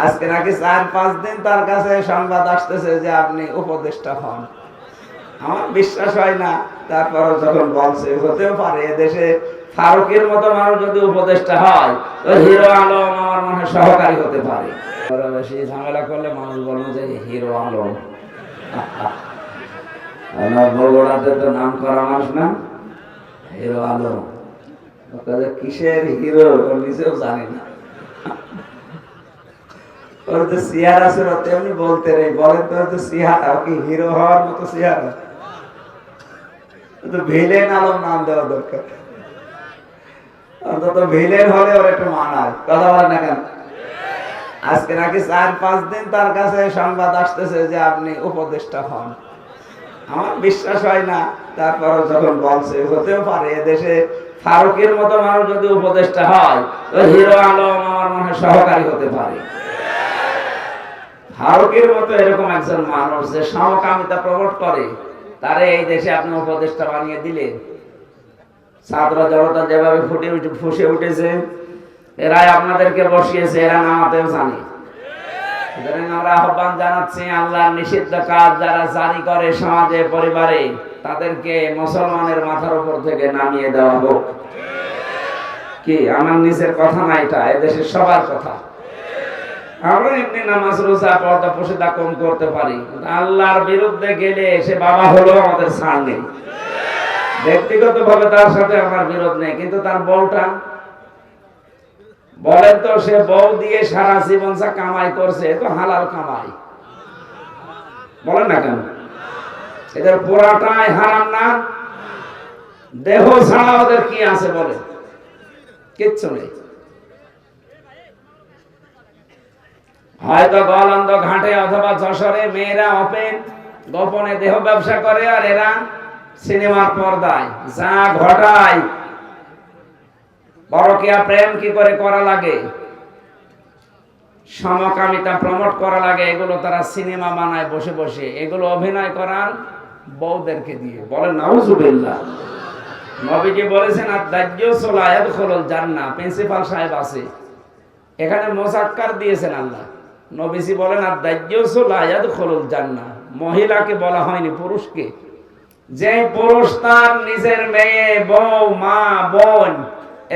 আজকে নাকি 4-5 দিন তার কাছে সংবাদ আসতেছে যে আপনি উপদেষ্টা হন। আমার বিশ্বাস হয় না, তারপর যখন বলছে হতেও পারে এদেশে ফারুকের মতো মানুষ যদি উপদেষ্টা হয় তো হিরো আলম আমার মনে হয় সহকারী হতে পারে। বেশি ঝামেলা করলে মানুষ বলবে যে হিরো আলম। আমার বগুড়াতে তো নাম করা মানুষ না, হিরো আলম। কিসের হিরো নিজেও জানি না। ওর যে চেহারা আছে তেমনি বলতে নেই, বলেন তো চেহারা কি হিরো হওয়ার মতো চেহারা? ভিলেন আলম নাম দেওয়া দরকার, অন্তত ভিলেন হলে ওর একটু মানায়। কথা বলেন না কেন? আজকে নাকি 4-5 দিন তার কাছে সংবাদ আসতেছে যে আপনি উপদেষ্টা হন। আমার বিশ্বাস হয় না, তারপর যখন বলছে হতেও পারে এদেশে ফারুকের মতো মানুষ যদি উপদেষ্টা হয় তো হিরো আলম আমার মনে হয় সহকারী হতে পারে। ফারুকের মতো এরকম একজন মানুষ যে সমকামিতা প্রমোট করে, তারে এই দেশে আপনি উপদেষ্টা বানিয়ে দিলেন। ছাত্র জনতা যেভাবে ফুসে উঠেছে, এরাই আপনাদেরকে বসিয়েছে, এরা নামাতেও জানে। আমরা আহ্বান জানাচ্ছি, আল্লাহর নিষিদ্ধ কাজ যারা জারি করে সমাজে পরিবারে, তাদেরকে মুসলমানের মাথার উপর থেকে নামিয়ে দেওয়া হোক। কি আমার নিজের কথা না, এটা এদেশের সবার কথা। আমরা এমনি নামাজ রোজা পর্দা পর্দা কম করতে পারি, আল্লাহর বিরুদ্ধে গেলে সে বাবা হলো আমাদের ছাড় নেই। ব্যক্তিগত ভাবে তার সাথে আমার বিরোধ নেই, কিন্তু তার বউটা বলেন তো, সে বউ দিয়ে সারা জীবন যা কামাই করছে তো হালাল কামাই, বলেন না কেন? এদের পুরাটাই হারাম না? দেহ ছাড়া ওদের কি আছে বলে? কিচ্ছু নেই। হয়তো গলন্দ ঘাটে অথবা যশোরে মেয়েরা ওপেন গোপনে দেহ ব্যবসা করে, আর এরা সিনেমার পর্দায় যা ঘটায়। পরকীয়া প্রেম কি করে করা লাগে, সমকামিতা প্রমোট করা লাগে, এগুলো তারা সিনেমা বানায় বসে বসে, এগুলো অভিনয় করার বউদেরকে দিয়ে। বলেন নাউজুবিল্লাহ। নবীজি বলেছেন আদ-দাজ্জালু লা ইয়াদখুলুল জান্নাহ। প্রিন্সিপাল সাহেব আছে এখানে, মোজাক্কার দিয়েছেন আল্লাহ। নবীজি বলেন আদ-দাজ্জালু লা ইয়াদখুলুল জান্নাহ। মহিলাকে বলা হয়নি, পুরুষকে। যে পুরুষ তার নিজের মেয়ে, বউ, মা, বোন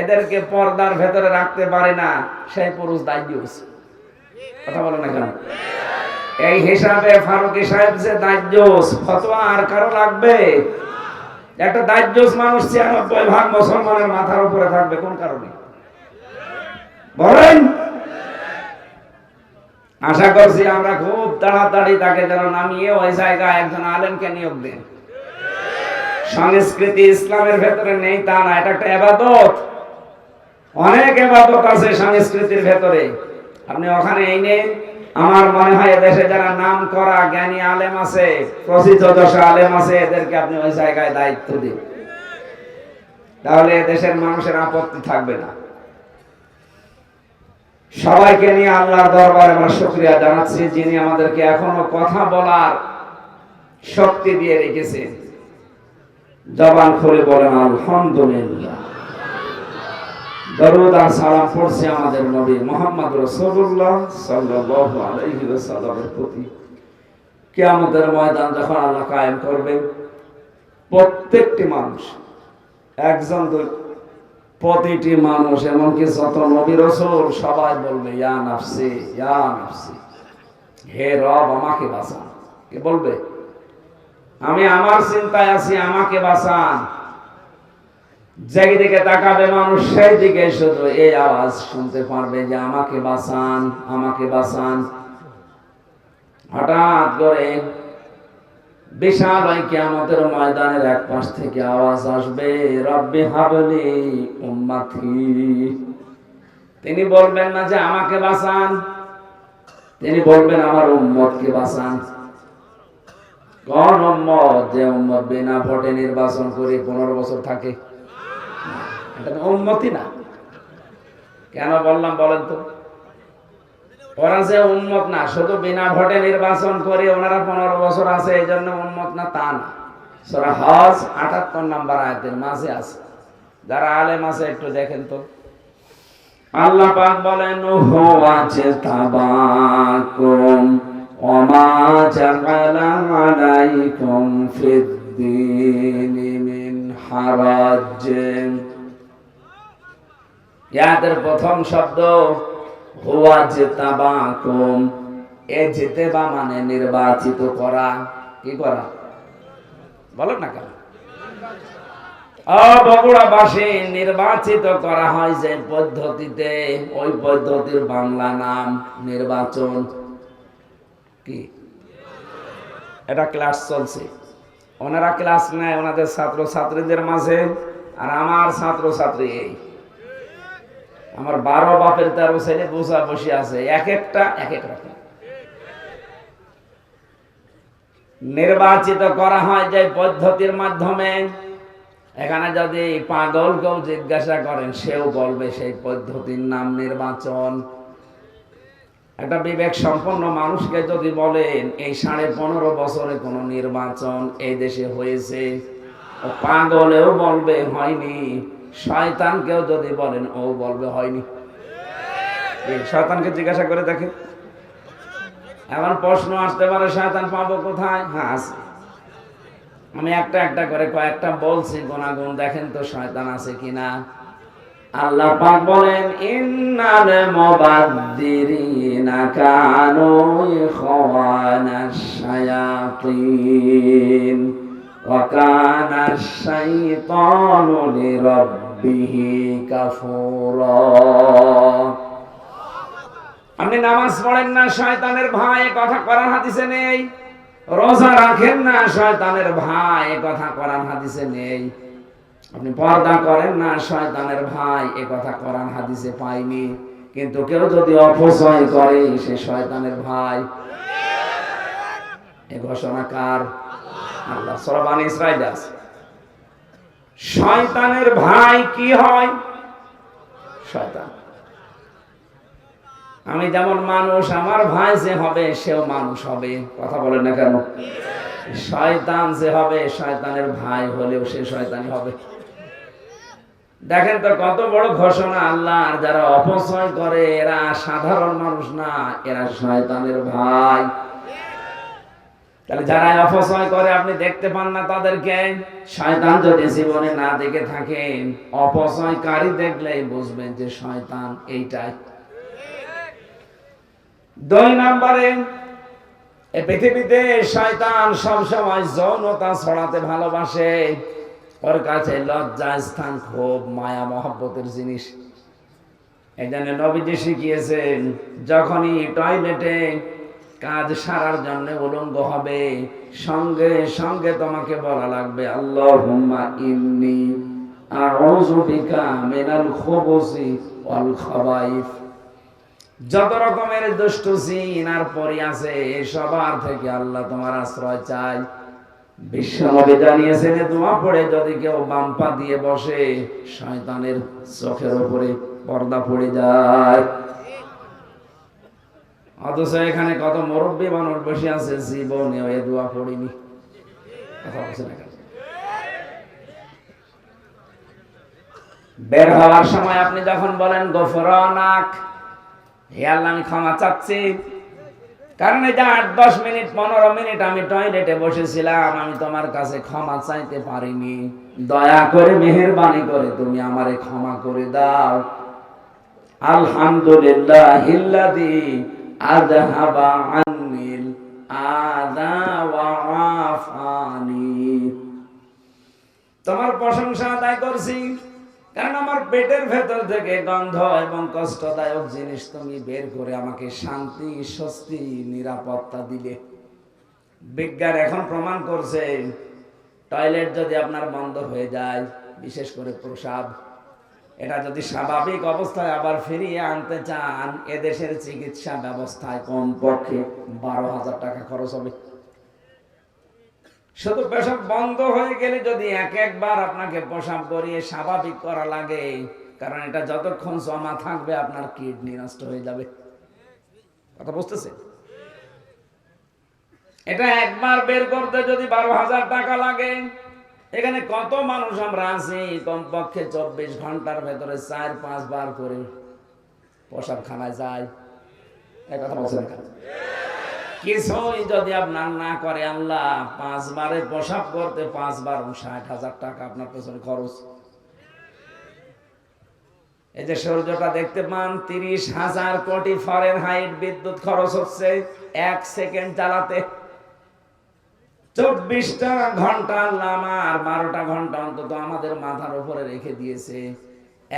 এদেরকে পর্দার ভেতরে রাখতে পারে না, সেই পুরুষ দাজ্জাল। কথা বলে না কেন? এই হিসাবে ফারুকী সাহেব যে দাজ্জাল, ফতোয়া আর কারো লাগবে? একটা দাজ্জাল মানুষ 96% মুসলমানের মাথার উপরে থাকবে কোন কারণে বলেন? আশা করছি আমরা খুব তাড়াতাড়ি তাকে যেন নামিয়ে ওই জায়গায় একজন আলেমকে নিয়োগ দেন। সংস্কৃতি ইসলামের ভেতরে নেই তা না, এটা একটা ইবাদত। অনেক ইবাদত আছে সংস্কৃতির ভেতরে, আপনি ওখানে এনে আমার মনে হয় এদেশে যারা নাম করা জ্ঞানী আলেম আছে, প্রসিদ্ধ আলেম আছে, এদেরকে আপনি ওই জায়গায় দায়িত্ব দিন, তাহলে এদেশের মানুষের আপত্তি থাকবে না। সবাইকে নিয়ে আল্লাহর দরবারে আমরা শুকরিয়া জানাচ্ছি, যিনি আমাদেরকে এখনো কথা বলার শক্তি দিয়ে রেখেছেন। জবান খুলে বলেন আলহামদুলিল্লাহ। দরুদ আর সালাম পড়ছি আমাদের নবী মুহাম্মদ রাসূলুল্লাহ সাল্লাল্লাহু আলাইহি ওয়াসাল্লামের প্রতি। কিয়ামতের ময়দান যখন আল্লাহ কায়েম করবেন, প্রত্যেকটি মানুষ, একজন প্রতিটি মানুষ, এমনকি যত নবী রাসূল সবাই বলবে ইয়া নাফসি ইয়া নাফসি, হে রব আমাকে বাঁচান। কে বলবে? আমি আমার চিন্তায় আছি, আমাকে বাঁচান। যেদিকে তাকাবে মানুষ সেই দিকে শুধু এই আওয়াজ শুনতে পারবে যে আমাকে বাঁচান, আমাকে বাঁচান। হঠাৎ করে বিশাল ওই কিয়ামতের ময়দানের এক পাশ থেকে আওয়াজ আসবে, রব্বি হাবলি উম্মতি। তিনি বলবেন না যে আমাকে বাঁচান, তিনি বলবেন আমার উম্মতকে বাঁচান। কোন উম্মত? যে উম্মত বিনা ভোটে নির্বাচন করে 15 বছর থাকে, এটা উম্মতই না। কেন বললাম বলেন তো? ওরা যে উম্মত না, শুধু বিনা ভোটে নির্বাচন করে ওনারা 15 বছর আছে এই জন্য উম্মত না তা না। সূরা হজ 78 নম্বর আয়াতের মাঝে আছে, যারা আলেম আছে একটু দেখেন তো। আল্লাহ পাক বলেন হুয়া তাবাকুম ওয়া মা জাআলা আলাইকুম ফিদ-দীনি মিন হারাজ। ইয়াদের প্রথম শব্দ হুয়া তাবাকুম। ইজতিবা মানে নির্বাচিত করা। কি করা বলেন না কেন? বগুড়াবাসী নির্বাচিত করা হয় যে পদ্ধতিতে, ওই পদ্ধতির বাংলা নাম নির্বাচন। কি এটা ক্লাস চলছে, ওনারা ক্লাস নেয় ওনাদের ছাত্র ছাত্রীদের মাঝে, আর আমার ছাত্র ছাত্রী এই আমার 12 বাপের 13 ছেলে বোঝা বসে আছে, এক একটা এক এক রকম। নির্বাচিত করা হয় যে পদ্ধতির মাধ্যমে। এখানে যদি পাগলকেও জিজ্ঞাসা করেন সেও বলবে সেই পদ্ধতির নাম নির্বাচন। একটা বিবেক সম্পন্ন মানুষকে যদি বলেন এই 15.5 বছরে কোন নির্বাচন এই দেশে হয়েছে, ও পাগলেও বলবে হয়নি। শয়তানকেও যদি বলেন ও বলবে হয়নি। শয়তানকে জিজ্ঞাসা করে দেখে। এখন প্রশ্ন আসতে পারে শয়তান পাবো কোথায়? হ্যাঁ আছে, আমি একটা একটা করে কয়েকটা বলছি, গুনাগুন দেখেন তো শয়তান আছে কিনা। আল্লাহ পাক বলেন ইন্নাল মুবাদদিরিনা কানু ইখওয়ানাশ শায়াতিন ওয়া কানাশ শাইতানু লিরাব্বিহি কাফুরা। আপনি নামাজ পড়েন না, শয়তানের ভাই, কথা কোরআন হাদিসে নেই। রোজা রাখেন না, শয়তানের ভাই, কথা কোরআন হাদিসে নেই। আপনি পর্দা করেন না, শয়তানের ভাই, এ কথা কোরআন হাদিসে পাইনি। কিন্তু কেউ যদি অপচয় করে সে শয়তানের ভাই। এ ঘোষণা কার? আল্লাহ। সূরা বনী ইসরাঈল আছে। শয়তানের ভাই কি হয়? শয়তান। আমি যেমন মানুষ, আমার ভাই যে হবে সেও মানুষ হবে। কথা বলেন না কেন? শয়তান যে হবে, শয়তানের ভাই হলেও সে শয়তানি হবে। দেখেন তো কত বড় ঘোষণা আল্লাহর। যারা অপচয় করে এরা সাধারণ মানুষ না, এরা শয়তানের ভাই। তাহলে যারা অপচয় করে আপনি দেখতে পান না তাদেরকে। শয়তান যদি জীবনে না দেখে থাকেন, অপচয়কারী দেখলেই বুঝবেন যে শয়তান এইটাই। 2 নম্বরে, এই পৃথিবীতে শয়তান সবসময় যৌনতা ছড়াতে ভালোবাসে। ওর কাছে লজ্জা স্থান খুব মায়া মহব্বতের জিনিস। এই জন্য নবীজি শিখিয়েছেন, যখনই টয়লেটে কাজ সারার জন্য উলঙ্গ হবে, সঙ্গে সঙ্গে তোমাকে বলা লাগবে আল্লাহুম্মা ইন্নী আউযু বিকা মিনাল খুবুসি ওয়াল খাবাইস। যত রকমের দুষ্ট জিন আর পরি আছে সবার থেকে আল্লাহ তোমার আশ্রয় চাই। বিশ্বনবী জানিয়েছেন দোয়া পড়ে যদি কেউ বাম পা দিয়ে বসে, শয়তানের চোখের উপরে পর্দা পড়ে যায়। অথচ এখানে কত মুরব্বী মানুষ বসে আছে, জীবনেও এ দোয়া পড়িনি। কথা বলছে না কেন? বের হওয়ার সময় আপনি যখন বলেন গফরানাক, হে আল্লাহ আমি ক্ষমা চাচ্ছি, কারণ এই যে 8-10 মিনিট 15 মিনিট আমি টয়লেটে বসেছিলাম, আমি তোমার কাছে ক্ষমা চাইতে পারিনি, দয়া করে মেহেরবানি করে তুমি আমারে ক্ষমা করে দাও। আলহামদুলিল্লাহিল্লাযী আযহাবা আন্নিল আযা ওয়া আফানি। তোমার প্রশংসা আদায় করছি, কারণ আমার পেটের ভেতর থেকে গন্ধ এবং কষ্টদায়ক জিনিস তুমি বের করে আমাকে শান্তি, স্বস্তি, নিরাপত্তা দিলে। বিজ্ঞান এখন প্রমাণ করছে, টয়লেট যদি আপনার বন্ধ হয়ে যায়, বিশেষ করে প্রস্রাব, এটা যদি স্বাভাবিক অবস্থায় আবার ফিরিয়ে আনতে চান, এদেশের চিকিৎসা ব্যবস্থায় কমপক্ষে 12,000 টাকা খরচ হবে। শুধু পেশাব বন্ধ হয়ে গেলে যদি একবার আপনাকে পেশাব করিয়ে স্বাভাবিক করা লাগে, কারণ এটা যতক্ষণ জমা থাকবে আপনার কিডনি নষ্ট হয়ে যাবে। কথা বুঝতেছে? এটা একবার বের করতে যদি 12,000 টাকা লাগে, এখানে কত মানুষ আমরা আছি কমপক্ষে 24 ঘন্টার ভেতরে 4-5 বার করে প্রসাবখানায় যায়, এই কথা বলছেন কেন? কিছুই যদি আপনার না করে আল্লাহ, 5 বারে প্রসাব করতে 5 বার 60,000 টাকা আপনার পেছনে খরচ। এই যে সূর্যটা দেখতে পান, 30,000 কোটি ফারেনহাইট বিদ্যুৎ খরচ হচ্ছে 1 সেকেন্ড জ্বালাতে। 24টা ঘন্টা আল্লাহ আমার 12টা ঘন্টা অন্তত আমাদের মাথার উপরে রেখে দিয়েছে।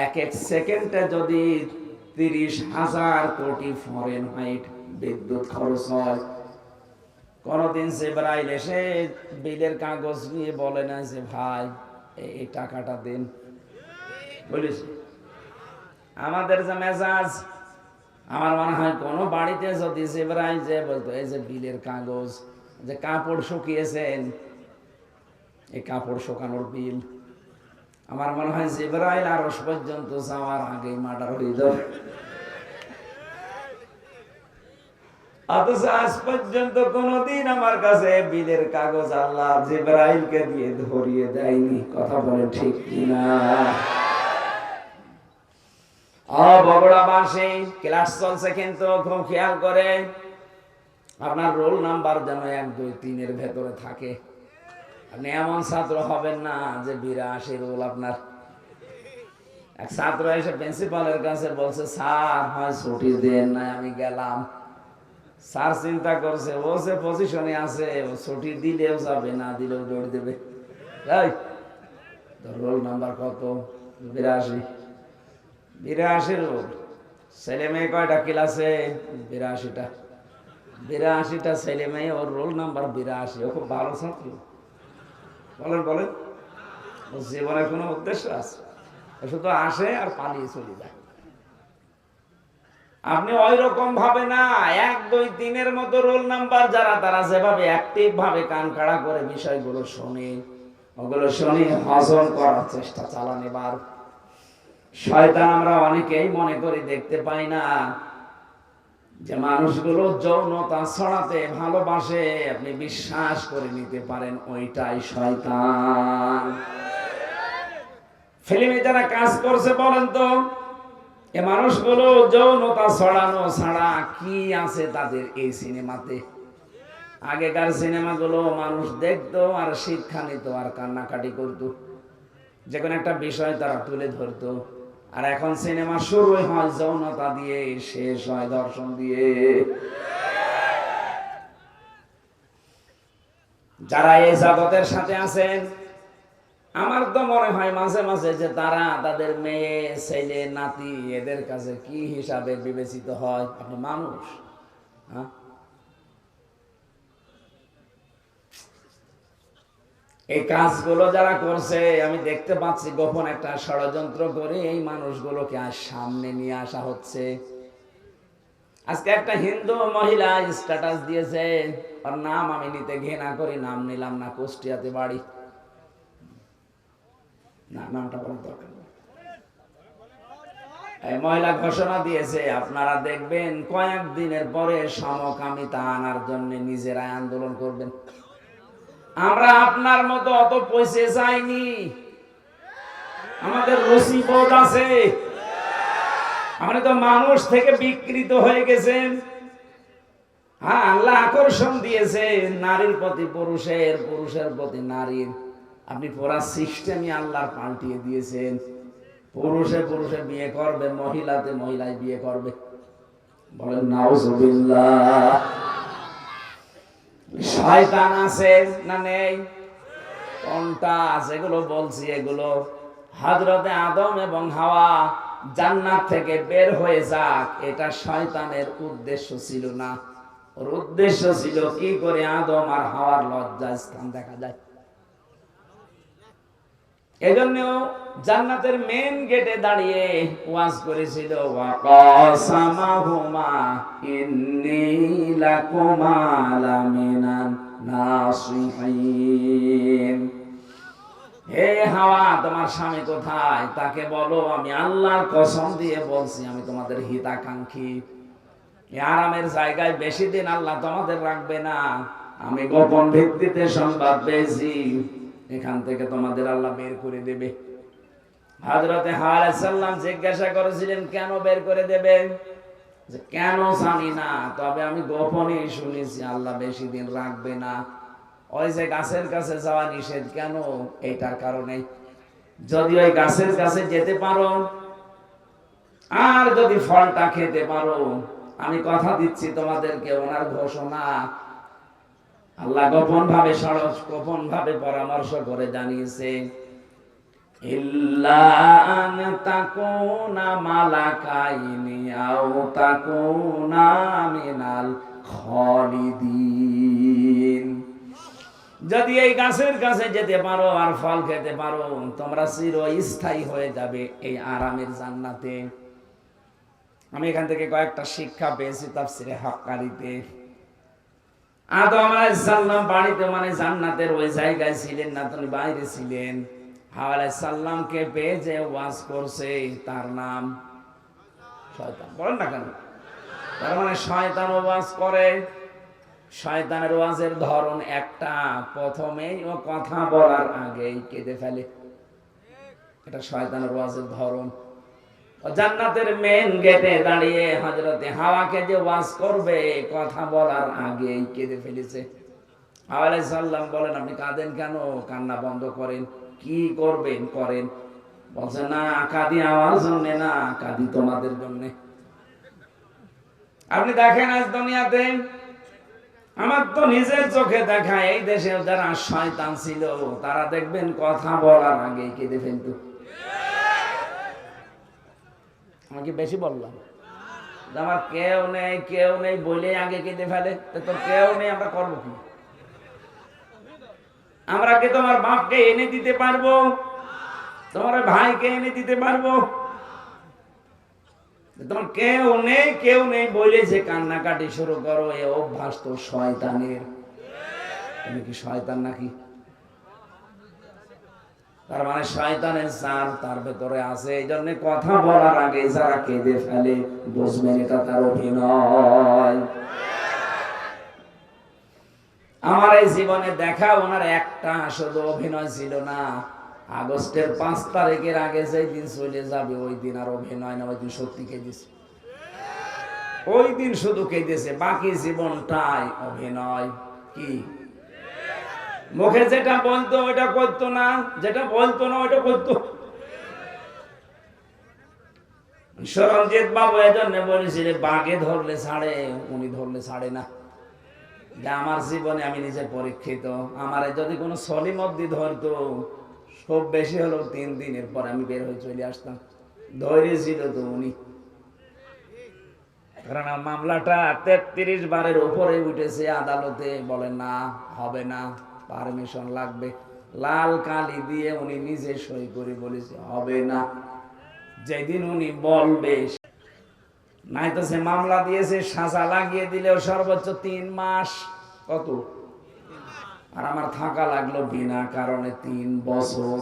এক এক সেকেন্ডে যদি 30,000 কোটি ফারেনহাইট বিদ্যুৎ খরচ হয়, কোনদিন জিবরাইল এসে বিলের কাগজ নিয়ে বলে না যে ভাই এই টাকাটা দিন? বলিস আমাদের যে মেজাজ, আমার মনে হয় কোন বাড়িতে যদি জিবরাইল যে বলতো এই যে বিলের কাগজ, যে কাপড় শুকিয়েছেন, এই কাপড় শুকানোর বিল, আমার মনে হয় জিবরাইল আরশ পর্যন্ত যাওয়ার আগেই মার্ডার হয়ে যাবে। অথচ আজ পর্যন্ত কোনদিন আমার কাছে বিলের কাগজ আল্লাহ জিবরাইলকে দিয়ে ধরিয়ে দেয়নি। কথা বলেন ঠিক কিনা? বগুড়াবাসী, ক্লাস চলছে কিন্তু খুব খেয়াল করে আপনার রোল নাম্বার যেন 1, 2, 3 এর ভেতরে থাকে। আপনি এমন ছাত্র হবেন না যে 82 রোল আপনার। এক ছাত্র এসে প্রিন্সিপালের কাছে বলছে, স্যার হয় ছুটি দেন না, আমি গেলাম। স্যার চিন্তা করছে, ও যে পজিশনে আছে, ও ছুটি দিলেও যাবে, না দিলেও দৌড় দেবে। রোল নাম্বার কত? 82। 82 রোল। ছেলে মেয়ে কয়টা ক্লাসে? 82টা। 82টা ছেলে মেয়ে, ওর রোল নাম্বার 82। ও খুব ভালো ছাত্র। বলেন বলেন, ওর জীবনের কোনো উদ্দেশ্য আছে? শুধু আসে আর পালিয়ে চলে যায়। আপনি ওই রকম ভাবে না, 1, 2, 3 এর মতো রোল নাম্বার যারা, তারা যেভাবে অ্যাক্টিভ ভাবে কান খাড়া করে বিষয়গুলো শুনে, ওগুলো শুনে হজম করার চেষ্টা চালান। এবার শয়তান আমরা অনেকেই মনে করি দেখতে পাই না যে মানুষগুলো যৌনতা ছড়াতে ভালোবাসে, আপনি বিশ্বাস করে নিতে পারেন ওইটাই শয়তান। ফিল্মে যারা কাজ করছে বলেন তো, এ মানুষগুলো যৌনতা ছড়ানো ছাড়া কি আছে তাদের এই সিনেমাতে? আগেকার সিনেমাগুলো মানুষ দেখতো আর শিক্ষা নিত আর কান্নাকাটি করতো, যে কোনো একটা বিষয় তারা তুলে ধরতো। আর এখন সিনেমা শুরু হয় যৌনতা দিয়ে, শেষ হয় দর্শন দিয়ে। যারা এই জগতের সাথে আছেন, আমার তো মনে হয় মাঝে মাঝে যে তারা তাদের মেয়ে, ছেলে, নাতি এদের কাছে কি হিসাবে বিবেচিত হয়? আপনি মানুষ, হ্যাঁ? এই কাজগুলো যারা করছে, আমি দেখতে পাচ্ছি গোপন একটা ষড়যন্ত্র করে এই মানুষগুলোকে আজ সামনে নিয়ে আসা হচ্ছে। আজকে একটা হিন্দু মহিলা স্ট্যাটাস দিয়েছে, ওর নাম আমি নিতে ঘৃণা করি, নাম নিলাম না, কুষ্টিয়াতে বাড়ি। না, নামটা বলার দরকার নেই। এই মহিলা ঘোষণা দিয়েছে, আপনারা দেখবেন কয়েকদিনের পরে সমকামিতা আনার জন্য নিজেরাই আন্দোলন করবেন। আমরা আপনার মতো অত পয়সা চাইনি, আমাদের রুচিবোধ আছে। আমরা তো মানুষ থেকে বিকৃত হয়ে গেছেন। হ্যাঁ, আল্লাহ আকর্ষণ দিয়েছে নারীর প্রতি পুরুষের, পুরুষের প্রতি নারীর। আপনি পুরা সিস্টেমই আল্লাহর পাল্টিয়ে দিয়েছেন। পুরুষে পুরুষে বিয়ে করবে, মহিলাতে মহিলায় বিয়ে করবে। বলেন নাউজুবিল্লাহ। শয়তান আছে না নেই? কোনটা? যেগুলো বলছি এগুলো হযরতে আদম এবং হাওয়া জান্নাত থেকে বের হয়ে যাক, এটা শয়তানের উদ্দেশ্য ছিল না। ওর উদ্দেশ্য ছিল কি করে আদম আর হাওয়ার লজ্জা স্থান দেখা যায়। এজন্য জান্নাতের মেন গেটে দাঁড়িয়ে ওয়াজ করেছিল, ওয়াকাসামাহুমা ইন্নী লাকুমা লামিনান নাসিহিন। হে হাওয়া, তোমার স্বামী কোথায়? তাকে বলো আমি আল্লাহর কসম দিয়ে বলছি, আমি তোমাদের হিতাকাঙ্ক্ষী। আরামের জায়গায় বেশি দিন আল্লাহ তোমাদের রাখবে না। আমি গোপন ভিত্তিতে সংবাদ পেয়েছি, এখান থেকে তোমাদের আল্লাহ বের করে দেবে। হযরতে হাওয়া আলাইহিস সালাম জিজ্ঞাসা করেছিলেন কেন বের করে দেবে, যে কেন জানি না, তবে আমি গোপনে শুনেছি আল্লাহ বেশি দিন রাখবে না। ওই যে গাছের কাছে যাওয়া নিষেধ কেন, এইটার কারণে। যদি ওই গাছের কাছে যেতে পারো আর যদি ফলটা খেতে পারো, আমি কথা দিচ্ছি তোমাদেরকে, ওনার ঘোষণা আল্লাহ গোপন ভাবে পরামর্শ করে জানিয়েছে, ইল্লা আন তাকুনা মালাকাইনি আও তাকুনা মিনাল খালিদিন। যদি এই গাছের কাছে যেতে পারো আর ফল খেতে পারো, তোমরা চিরস্থায়ী হয়ে যাবে এই আরামের জান্নাতে। আমি এখান থেকে কয়েকটা শিক্ষা পেয়েছি তাফসিরে হাক্কারিতে। আদম আলাইহিস সালাম বাড়িতে মানে জান্নাতের ওই জায়গায় ছিলেন না, তিনি বাইরে ছিলেন। হাওয়া আলাইহিস সালামকে পেয়ে যে ওয়াজ করছে তার নাম শয়তান। বলেন না কেন? তার মানে শয়তান ওয়াজ করে। শয়তানের ওয়াজের ধরন একটা, প্রথমেই ও কথা বলার আগেই কেঁদে ফেলে। এটা শয়তানের ওয়াজের ধরন। জান্নাতের মেন গেটে দাঁড়িয়ে হযরতে হাওয়াকে যে ওয়াজ করবে, কথা বলার আগেই কেঁদে ফেলেছে। হাওয়া আলাইহিস সালাম বলেন, আপনি কাঁদেন কেন? কান্না বন্ধ করেন। কি করবেন করেন। বলছে না, কাঁদি আমার জন্য না, কাঁদি তোমাদের জন্য। আপনি দেখেন আজ দুনিয়াতে, আমার তো নিজের চোখে দেখা, এই দেশে যারা শয়তান ছিল তারা দেখবেন কথা বলার আগেই কেঁদে ফেলত। আমাকে বেশি বললাম, আমার কেউ নেই বলে আগে কেঁদে ফেলে। তো কেউ নেই, আমরা করবো কি? আমরা কি তোমার বাপকে এনে দিতে পারবো? তোমার ভাইকে এনে দিতে পারবো? তোমার কেউ নেই বলে যে কান্নাকাটি শুরু করো, এই অভ্যাস তো শয়তানের। তুমি কি শয়তান নাকি? তার মানে শয়তানের জাল তার ভেতরে আছে। এই জন্য কথা বলার আগে যারা কেঁদে ফেলে, বুঝবেন এটা তার অভিনয়। আমার এই জীবনে দেখা ওনার একটা শুধু অভিনয় ছিল না। আগস্টের 5 তারিখের আগে যেই দিন চলে যাবে ওই দিন আর অভিনয় না, ওই দিন সত্যি কেঁদেছে। ওই দিন শুধু কেঁদেছে, বাকি জীবনটাই অভিনয়। কি মুখে যেটা বলতো ওইটা করতো না, যেটা বলতো না ওইটা করতো। সরঞ্জিত বাবু এজন্য বলেছিল, বাঘে ধরলে ছাড়ে, উনি ধরলে ছাড়ে না। যে আমার জীবনে আমি নিজে পরীক্ষিত, আমারে যদি কোনো সলিমদ্দি ধরতো, খুব বেশি হলো 3 দিনের পর আমি বের হয়ে চলে আসতাম। ধরেছিল তো উনি, কারণ মামলাটা 33 বারের উপরে উঠেছে আদালতে। বলে না, হবে না, পারমিশন লাগবে। লাল কালি দিয়ে উনি নিজে সই করে বলেছে হবে না। যেদিন উনি বলবে, নাই তো সে মামলা দিয়েছে, সাজা লাগিয়ে দিলেও সর্বোচ্চ 3 মাস। কত? আর আমার থাকা লাগলো বিনা কারণে 3 বছর।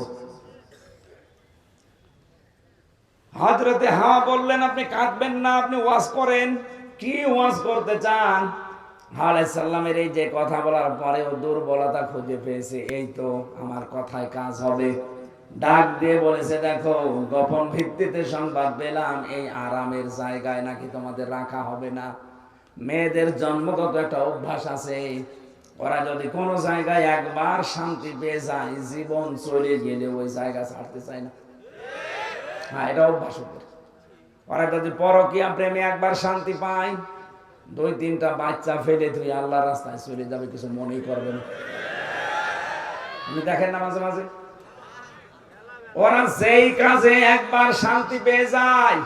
হযরতে হাওয়া বললেন, আপনি কাঁদবেন না, আপনি ওয়াজ করেন। কি ওয়াজ করতে চান? হাওয়া আলাইহিস সালামের এই যে কথা বলার পরেও দুর্বলতা খুঁজে পেয়েছে, এই তো আমার কথায় কাজ হবে। ডাক দিয়ে বলেছে, দেখো গোপন ভিত্তিতে সংবাদ পেলাম, এই আরামের জায়গায় নাকি তোমাদের রাখা হবে না। মেয়েদের জন্মগত একটা অভ্যাস আছে, ওরা যদি কোনো জায়গায় একবার শান্তি পেয়ে যায়, জীবন চলে গেলে ওই জায়গা ছাড়তে চায় না। হ্যাঁ, এটা অভ্যাস ওদের। ওরা যদি পরকীয়া প্রেমে একবার শান্তি পায়, 2-3টা বাচ্চা ফেলে তুই আল্লাহর রাস্তায় চলে যাবে, কিছু মনেই করবে না। আপনি দেখেন না মাঝে মাঝে, ওরা যেই কাজে একবার শান্তি পেয়ে যায়,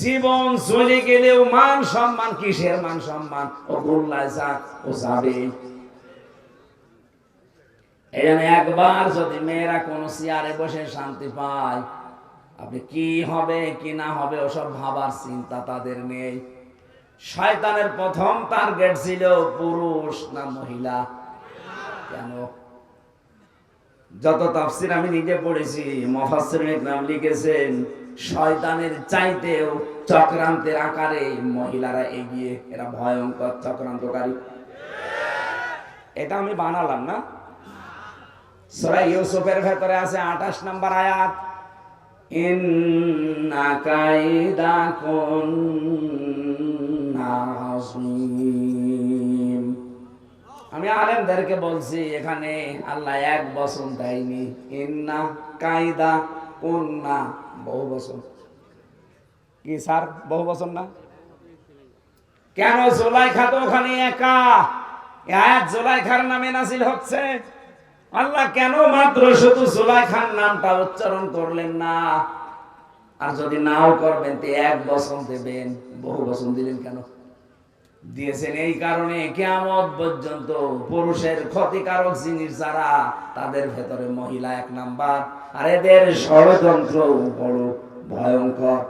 জীবন চলে গেলেও মান সম্মান, কিসের মান সম্মান, ও গোল্লায় যাক, ও যাবে। এই জন্য একবার যদি মেয়েরা কোনো চেয়ারে বসে শান্তি পায়, আপনি কি হবে কি না হবে ওসব ভাবার চিন্তা তাদের নেই। শয়তানের প্রথম টার্গেট ছিল পুরুষ না মহিলা। কেন? যত তাফসীর আমি নিজে পড়েছি, মুফাসসিরিন ইকরাম লিখেছেন, শয়তানের চাইতেও চক্রান্তের আকারে মহিলারা এগিয়ে, এরা ভয়ঙ্কর চক্রান্তকারী। এটা আমি বানালাম না, সূরা ইউসুফের ভেতরে আছে 28 নম্বর আয়াত, ইন্না কাইদাকুন্না আযীম। আমি আলেমদেরকে বলছি এখানে আল্লাহ এক বচন দেয়নি, ইন্না কাইদা কুন্না বহু বচন। কি স্যার বহু বচন না? কেন? জুলাইখা তো ওখানে একা, আয়াত জুলাইখার নামে নাজিল হচ্ছে। আল্লাহ কেন মাত্র শুধু জুলাইখার নামটা উচ্চারণ করলেন না? আর যদি নাও করবেন তো এক বচন দেবেন, বহু বচন দিলেন কেন? দিয়েছেন এই কারণে কিয়ামত পর্যন্ত পুরুষের ক্ষতিকারক জিনিস যারা, তাদের ভেতরে মহিলা এক নাম্বার, আর এদের ষড়যন্ত্র বড় ভয়ঙ্কর।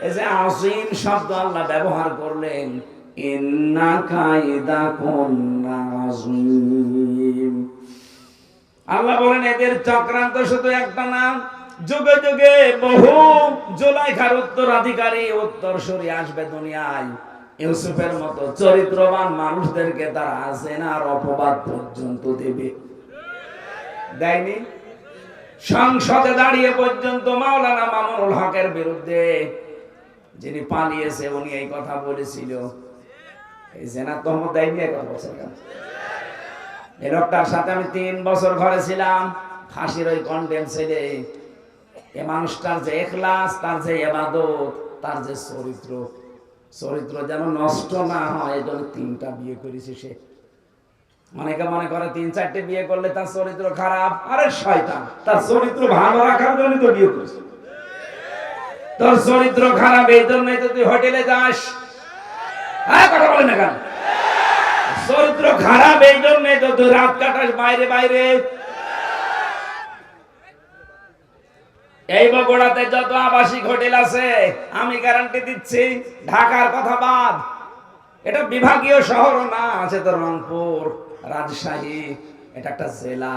এই যে আসীম শব্দ আল্লাহ ব্যবহার করলেন, ইন্না কাইদাকুন্না আযীম। আল্লাহ বলেন এদের চক্রান্ত শুধু একটা না, যুগে যুগে বহু জুলাইখার উত্তরাধিকারী উত্তরসূরি আসবে দুনিয়ায়। ইউসুফের মতো চরিত্রবান মানুষদেরকে তারা জেনার অপবাদ পর্যন্ত দেবে। দেয়নি? সংসদে দাঁড়িয়ে পর্যন্ত মাওলানা মামুনুল হকের বিরুদ্ধে, যিনি পালিয়েছে, উনি এই কথা বলেছিল। এই জেনার তহমত দেয়নি? এই কথা বলছেন কেন? এই লোকটার সাথে আমি 3 বছর ঘরে ছিলাম, ফাঁসির ওই কন্ডেম ছেলে। এ মানুষটার যে ইখলাস, তার যে ইবাদত, তার যে চরিত্র যেন নষ্ট না হয়, এই জন্য 3টা বিয়ে করেছে সে। অনেকে মনে করে 3-4টে বিয়ে করলে তার চরিত্র খারাপ। আরে শয়তান, তার চরিত্র ভালো রাখার জন্য তো বিয়ে করেছে। তোর চরিত্র খারাপ এই জন্যই তো তুই হোটেলে যাস। হ্যাঁ, কথা বলেন না কেন? চরিত্র খারাপ এই জন্যই তো তুই রাত কাটাস বাইরে বাইরে। এই বগুড়াতে যত আবাসিক হোটেল আছে, আমি গ্যারান্টি দিচ্ছি, ঢাকার কথা বাদ, এটা বিভাগীয় শহর না, আছে তো রংপুর, রাজশাহী, এটা একটা জেলা।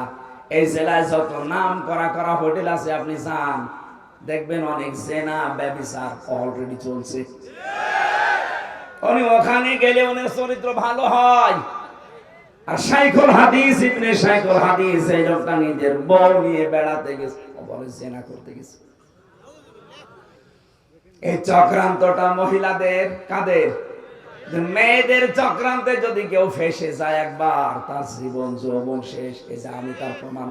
এই জেলায় যত নাম করা হোটেল আছে, আপনি যান দেখবেন অনেক জেনা ব্যভিচার অলরেডি চলছে। উনি ওখানে গেলে ওনার চরিত্র ভালো হয়। আর শাইখুল হাদিস, ইবনে শাইখুল হাদিস, এই লোকটা নিজের বউ নিয়ে বেড়াতে গেছে, বলে জেনা করতে গেছে। এই চক্রান্তটা মহিলাদের, কাদের? মেয়েদের চক্রান্তে যদি কেউ ফেসে যায় একবার, তার জীবন যৌবন শেষ। এই যে আমি তার প্রমাণ।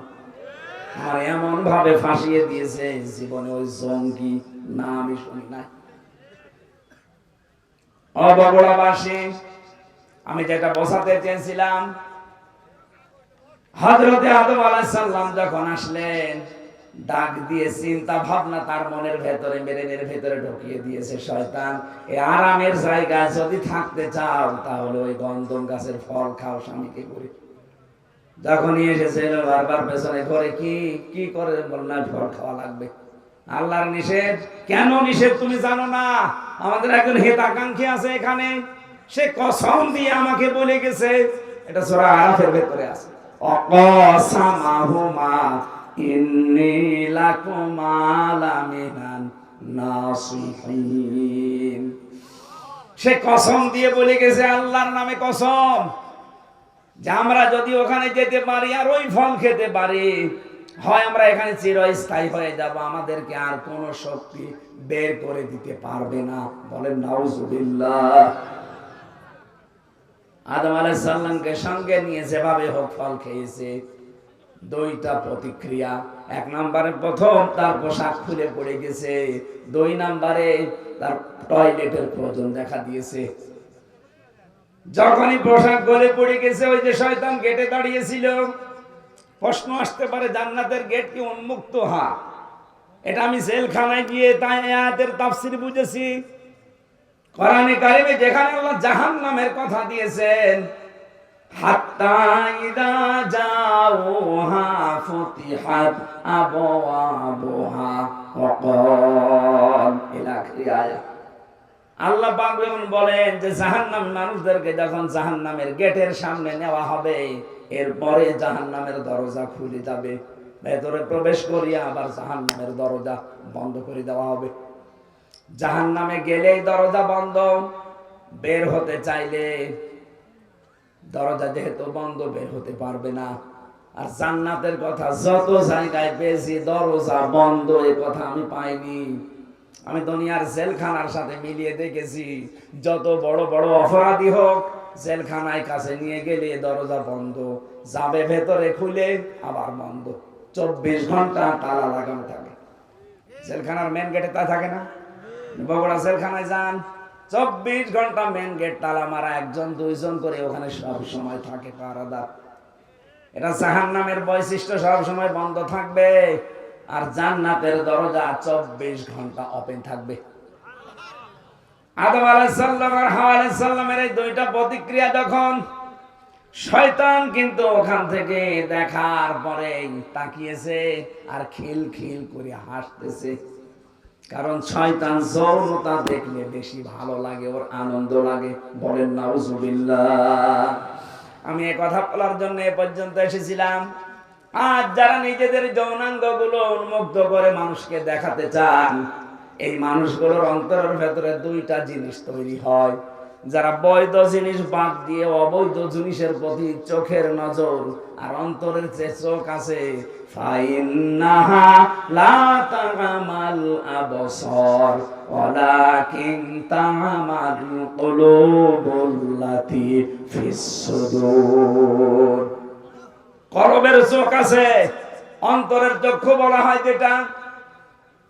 আর এমন ভাবে ফাঁসিয়ে দিয়েছে, জীবনে ওই জঙ্গি না আমি শুনি নাই। বগুড়াবাসী, আমি যেটা বোঝাতে চেয়েছিলাম, হযরতে আদম আলাইহিস সালাম যখন আসলেন, ডাক দিয়ে চিন্তা ভাবনা তার মনের ভেতরে, ব্রেনের ভেতরে ঢুকিয়ে দিয়েছে শয়তান। এই আরামের জায়গায় যদি থাকতে চাও, তাহলে ওই গন্ধম গাছের ফল খাও স্বামীকে করে। যখনই এসেছিল বারবার পেছনে করে কি করে বললেন, ফল খাওয়া লাগবে। আল্লাহর নিষেধ। কেন নিষেধ তুমি জানো না? আমাদের একজন হিতাকাঙ্ক্ষী আছে এখানে, সে কসম দিয়ে আমাকে বলে গেছে, এটা সূরা আরাফের ভেতরে আছে, অকসামাহুমা ইন্নী লাকুমা লামিনান নাসিহিন। সে কসম দিয়ে বলে গেছে, আল্লাহর নামে কসম, যে আমরা যদি ওখানে যেতে পারি আর ওই ফল খেতে পারি, হয় আমরা এখানে চিরস্থায়ী হয়ে যাব, আমাদেরকে আর কোন শক্তি বের করে দিতে পারবে না। বলেন নাউজুবিল্লাহ। আদম আলাইহিস সালামকে সঙ্গে নিয়ে যেভাবে হোক ফল খেয়েছে, 2টা প্রতিক্রিয়া। 1 নম্বরে প্রথম তার পোশাক খুলে পড়ে গেছে, 2 নম্বরে তার টয়লেটের প্রয়োজন দেখা দিয়েছে। যখনই পোশাক গলে পড়ে গেছে, ওই যে শয়তান গেটে দাঁড়িয়েছিল। প্রশ্ন আসতে পারে, জান্নাতের গেট কি উন্মুক্ত? হ্যাঁ, এটা আমি জেলখানায় গিয়ে তাই আয়াতের তাফসীর বুঝেছি। কোরআনে কারিমে যেখানে আল্লাহ জাহান্নামের কথা দিয়েছেন, হাত্তা ইদা জাউহা ফুতিহাত আবওয়াবুহা ওয়া ক্বাল ইলা আখির আয়াত। আল্লাহ পাক যখন বলেন যে জাহান্নাম মানুষদেরকে যখন জাহান্নামের গেটের সামনে নেওয়া হবে, এরপরে জাহান্নামের দরজা খুলে যাবে, ভেতরে প্রবেশ করিয়া আবার জাহান্নামের দরজা বন্ধ করে দেওয়া হবে। জাহান্নামে গেলেই দরজা বন্ধ, বের হতে চাইলে দরজা যেহেতু বন্ধ, বের হতে পারবে না। আর জান্নাতের কথা যত জায়গায় পেয়েছি দরজা বন্ধ, এ কথা আমি পাইনি। আমি দুনিয়ার জেলখানার সাথে মিলিয়ে দেখেছি, যত বড় বড় অপরাধী হোক জেলখানায় কাছে নিয়ে গেলে দরজা বন্ধ, যাবে ভেতরে খুলে আবার বন্ধ, 24 ঘন্টা তালা লাগানো থাকে। জেলখানার মেন গেটে তা থাকে না? বগুড়া জেলখানায় যান, 24 ঘন্টা মেন গেট তালা মারা, 1 2 জন করে ওখানে সব সময় থাকে পাহারাদার। এটা জাহান্নামের বৈশিষ্ট্য, সব সময় বন্ধ থাকবে। আর জান্নাতের দরজা 24 ঘন্টা ওপেন থাকবে। আদম আলাইহিস সালাম আর হাওয়া আলাইহিস সালামের এই দুইটা প্রতিক্রিয়া যখন, শয়তান কিন্তু ওখান থেকে দেখার পরে তাকিয়েছে আর খিলখিল করে হাসতেছে। কারণ শয়তান যৌনতা দেখলে বেশি ভালো লাগে, ওর আনন্দ লাগে। বলেন নাউজুবিল্লাহ। আমি এই কথা বলার জন্য এ পর্যন্ত এসেছিলাম। আজ যারা নিজেদের যৌনাঙ্গগুলো উন্মুক্ত করে মানুষকে দেখাতে চান, এই মানুষগুলোর অন্তরের ভেতরে দুইটা জিনিস তৈরি হয়। যারা বৈধ জিনিস বাদ দিয়ে অবৈধ জিনিসের প্রতি চোখের নজর আর অন্তরের যে চোখ আছে, ফাইন্নাহা লা তা'মাল আবসার ওয়ালাকিন তা'মাল কুলুবুল্লাতী ফিস সুদূর। কলবের চোখ আছে, অন্তরের চক্ষু বলা হয় যেটা,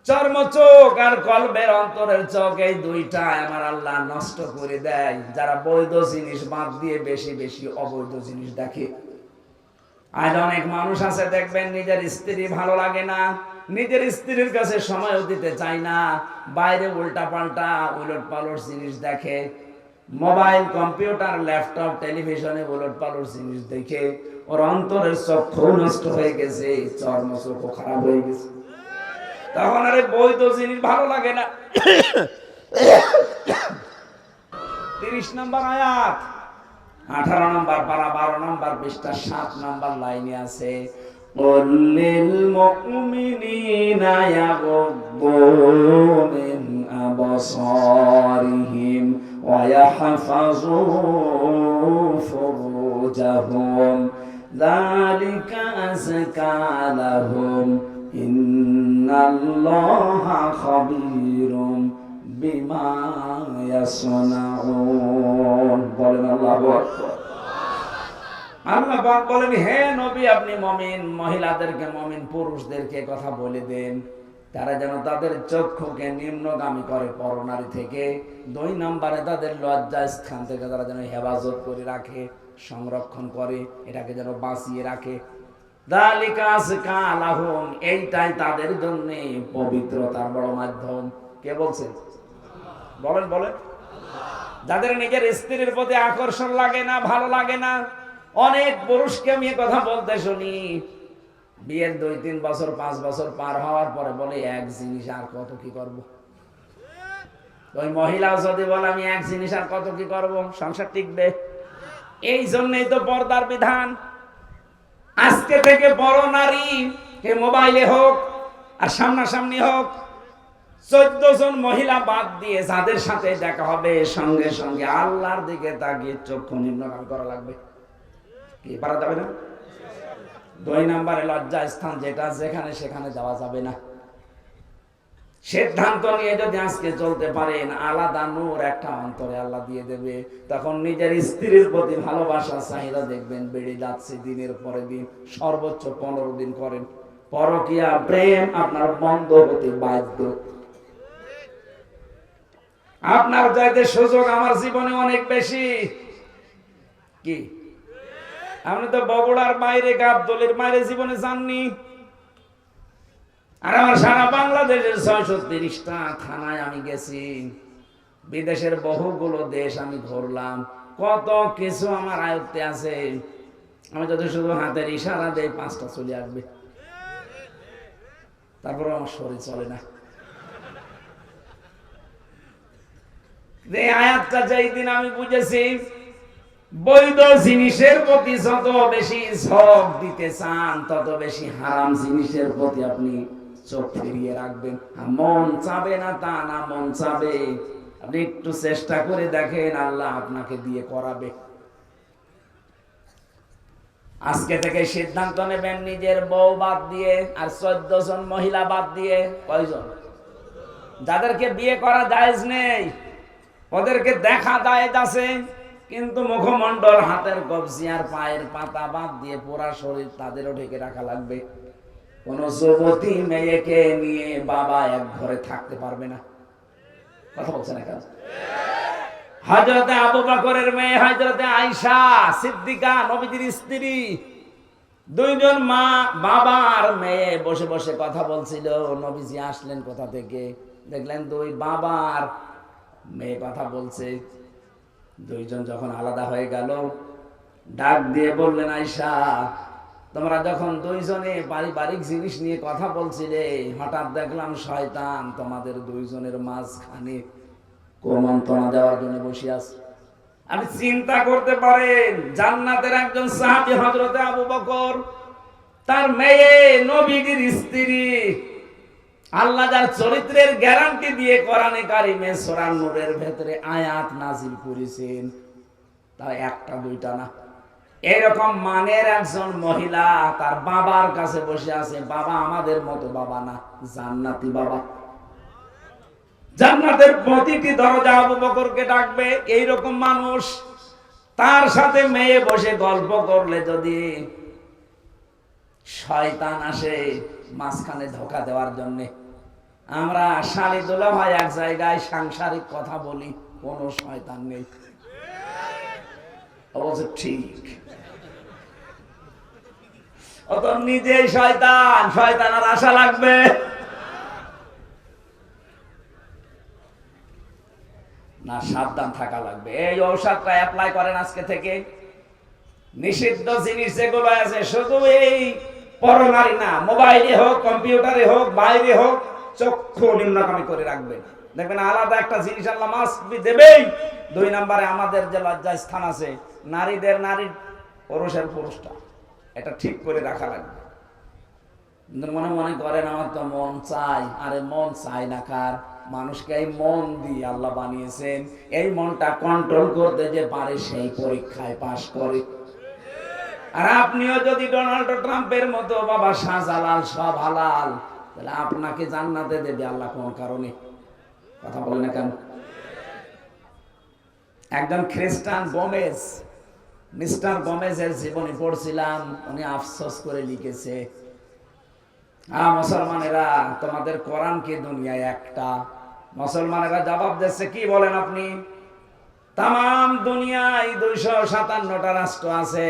চর্ম চোখ আর কলবের অন্তরের চোখ, এই দুইটা আমার আল্লাহ নষ্ট করে দেয় যারা বৈধ জিনিস বাদ দিয়ে বেশি বেশি অবৈধ জিনিস দেখে। আজ অনেক মানুষ আছে দেখবেন, নিজের স্ত্রী ভালো লাগে না, নিজের স্ত্রীর কাছে সময়ও দিতে চায় না, বাইরে উল্টা পাল্টা উলট পালট জিনিস দেখে, মোবাইল কম্পিউটার ল্যাপটপ টেলিভিশনে উলট পালট জিনিস দেখে ওর অন্তরের চক্ষু নষ্ট হয়ে গেছে, চর্ম চক্ষু খারাপ হয়ে গেছে। তখন আরে বৈধ জিনিস ভালো লাগে না। 30 নম্বর আয়াত, 18 নম্বর পারা, 12 নম্বর পৃষ্ঠা, 7 নম্বর লাইনে আছে, কুল্লিল মুমিনিনা ইয়াগুদ্দু মিন আবসারিহিম ওয়া ইয়াহফাযু ফুরুজাহুম যালিকা আযকা লাহুম ইন্নাল্লাহা খাবীরুম বিমা ইয়াসনাউন। বলেন আল্লাহু আকবার। আল্লাহ পাক বলেন, হে নবী আপনি মুমিন মহিলাদেরকে, মুমিন পুরুষদেরকে কথা বলে দেন, তারা যেন তাদের চক্ষুকে নিম্নগামী করে পরনারী থেকে। 2 নম্বরে তাদের লজ্জা স্থান থেকে তারা যেন হেফাজত করে রাখে, সংরক্ষণ করে, এটাকে যেন বাঁচিয়ে রাখে। যালিকা আযকা লাহুম, এইটাই তাদের জন্য পবিত্রতার বড় মাধ্যম। কে বলছেন? বলেন বলেন। যাদের নিজের স্ত্রীর প্রতি আকর্ষণ লাগে না, ভালো লাগে না, অনেক পুরুষকে আমি কথা বলতে শুনি, বিয়ের 2-3 বছর 5 বছর পার হওয়ার পরে বলে, এক জিনিস আর কত কি করব। ওই মহিলাও যদি বলে আমি এক জিনিস আর কত কি করব, সংসার টিকবে? এই জন্যই তো পর্দার বিধান। আজকে থেকে বড় নারী, হে মোবাইলে হোক আর সামনাসামনি হোক, 14 জন মহিলা বাদ দিয়ে যাদের সাথে দেখা হবে, সঙ্গে সঙ্গে আল্লাহর দিকে তাকিয়ে চক্ষু নিম্নগামী করা লাগবে। কি পারা যাবে না? 2 নম্বরে লজ্জা স্থান, যেটা যেখানে সেখানে যাওয়া যাবে না। সিদ্ধান্ত নিয়ে যদি আজকে চলতে পারেন, আলাদা নূর একটা অন্তরে আল্লাহ দিয়ে দেবে। তখন নিজের স্ত্রীর প্রতি ভালোবাসা চাহিদা দেখবেন বেড়ে যাচ্ছে দিনের পরে দিন। সর্বোচ্চ 15 দিন করেন, পরকীয়া প্রেম আপনার বন্ধ হতে বাধ্য। আপনার চাইতে সুযোগ আমার জীবনে অনেক বেশি। কি আপনি তো বগুড়ার বাইরে, গাবতলীর বাইরে জীবনে যাননি। আর আমার সারা বাংলাদেশের 630টা থানায় আমি গেছি, বিদেশের বহুগুলো দেশ আমি ঘুরলাম, কত কিছু আমার আয়ত্তে আছে। আমি যদি শুধু হাতের ইশারা দেই 5টা চলে আসবে, তারপর আমার শরীর চলে না। এই আয়াতটা যেই দিন আমি বুঝেছি, বৈধ জিনিসের প্রতি যত বেশি ঝোঁক দিতে চান, তত বেশি হারাম জিনিসের প্রতি আপনি চোখ ফিরিয়ে রাখবেন। মন চাবে না তা না, মন চাবে। আপনি একটু চেষ্টা করে দেখেন, আল্লাহ আপনাকে দিয়ে করাবে। আজকে থেকে সিদ্ধান্ত নেবেন নিজের বউ বাদ দিয়ে আর 14 জন মহিলা বাদ দিয়ে। কয়জন? যাদেরকে বিয়ে করা জায়েজ নেই ওদেরকে দেখা জায়েজ আছে, কিন্তু মুখমণ্ডল, হাতের কবজি আর পায়ের পাতা বাদ দিয়ে পুরা শরীর তাদেরও ঢেকে রাখা লাগবে। কোন যুবতী মেয়েকে নিয়ে বাবা এক ঘরে থাকতে পারবে না। কথা বলছেন না? হযরতে আবু বকরের মেয়ে হযরতে আয়েশা সিদ্দিকা, নবীজির স্ত্রী, দুইজন মা বাবা আর মেয়ে বসে বসে কথা বলছিল। নবীজি আসলেন কোথা থেকে, দেখলেন দুই বাবার মেয়ে কথা বলছে। দুইজন যখন আলাদা হয়ে গেল, ডাক দিয়ে বললেন, আয়েশা, তোমরা যখন দুইজনে পারিবারিক জিনিস নিয়ে কথা বলছিলে, হঠাৎ দেখলাম শয়তান তোমাদের দুইজনের মাঝখানে কুমন্ত্রণা দেওয়ার জন্য বসে আছে। আপনি চিন্তা করতে পারেন, জান্নাতের একজন সাহাবী হযরতে আবু বকর, তার মেয়ে নবীজির স্ত্রী, আল্লাহ যার চরিত্রের গ্যারান্টি দিয়ে কোরআনে কারিমে সূরা নূরের ভেতরে আয়াত নাজিল করেছেন, তা একটা দুইটা না। এরকম মানের একজন মহিলা তার বাবার কাছে বসে আছে। বাবা আমাদের মতো বাবা না, জান্নাতি বাবা। জান্নাতের প্রতিটি দরজা আবু বকরকে ডাকবে। এইরকম মানুষ, তার সাথে মেয়ে বসে গল্প করলে যদি শয়তান আসে মাঝখানে ধোঁকা দেওয়ার জন্য, আমরা শালি দুলা ভাই এক জায়গায় সাংসারিক কথা বলি, কোন শয়তান নেই। অবশ্য ঠিক, ও তো নিজেই শয়তান, শয়তান আর আশা লাগবে না, সাবধান থাকা লাগবে। এই ঔষধটা অ্যাপ্লাই করেন আজকে থেকে। নিষিদ্ধ জিনিস যেগুলো আছে, শুধু এই পরনারী না, মোবাইলে হোক, কম্পিউটারে হোক, বাইরে হোক, চক্ষু নিম্নগামী করে রাখবেন। দেখবেন আলাদা একটা জিনিস আল্লাহ মাস্ট বি দেবেই। 2 নম্বরে আমাদের যে লজ্জা স্থান আছে, নারীদের নারী, পুরুষের পুরুষটা, এটা ঠিক করে রাখা লাগবে। মনে মনে করেন আমার তো মন চাই, আরে মন চাই না কার? মানুষকে এই মন দিয়ে আল্লাহ বানিয়েছেন, এই মনটা কন্ট্রোল করতে যে পারে সেই পরীক্ষায় পাশ করে। আর আপনিও যদি ডোনাল্ড ট্রাম্পের মতো বাবা শাহজালাল সব হালাল, তাহলে আপনাকে জান্নাতে দেবে আল্লাহ কোন কারণে? কথা বলে না কেন? একজন খ্রিস্টান গোমেজ, মিস্টার গোমেজের জীবনী পড়ছিলাম, উনি আফসোস করে লিখেছে, মুসলমানেরা তোমাদের কোরআন কি দুনিয়ায় একটা? মুসলমানেরা জবাব দিচ্ছে, কি বলেন আপনি? তাম দুনিয়ায় 257টা রাষ্ট্র আছে,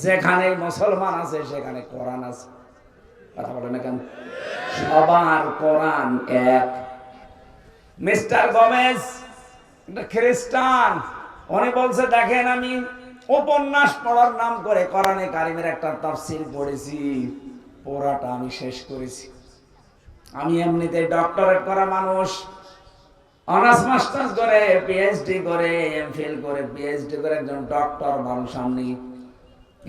যেখানে মুসলমান আছে সেখানে কোরআন আছে। কথা বলে না কেন? সবার কোরআন এক। মিস্টার গোমেজ একটা খ্রিস্টান, উনি বলছে, দেখেন আমি উপন্যাস পড়ার নাম করে কোরআনে কারিমের একটা তাফসীর পড়েছি, পুরাটা আমি শেষ করেছি। আমি এমনিতে ডক্টরেট করা মানুষ, অনার্স মাস্টার্স করে, পিএইচডি করে, এমফিল করে, পিএইচডি করে একজন ডক্টর মানুষ আমি।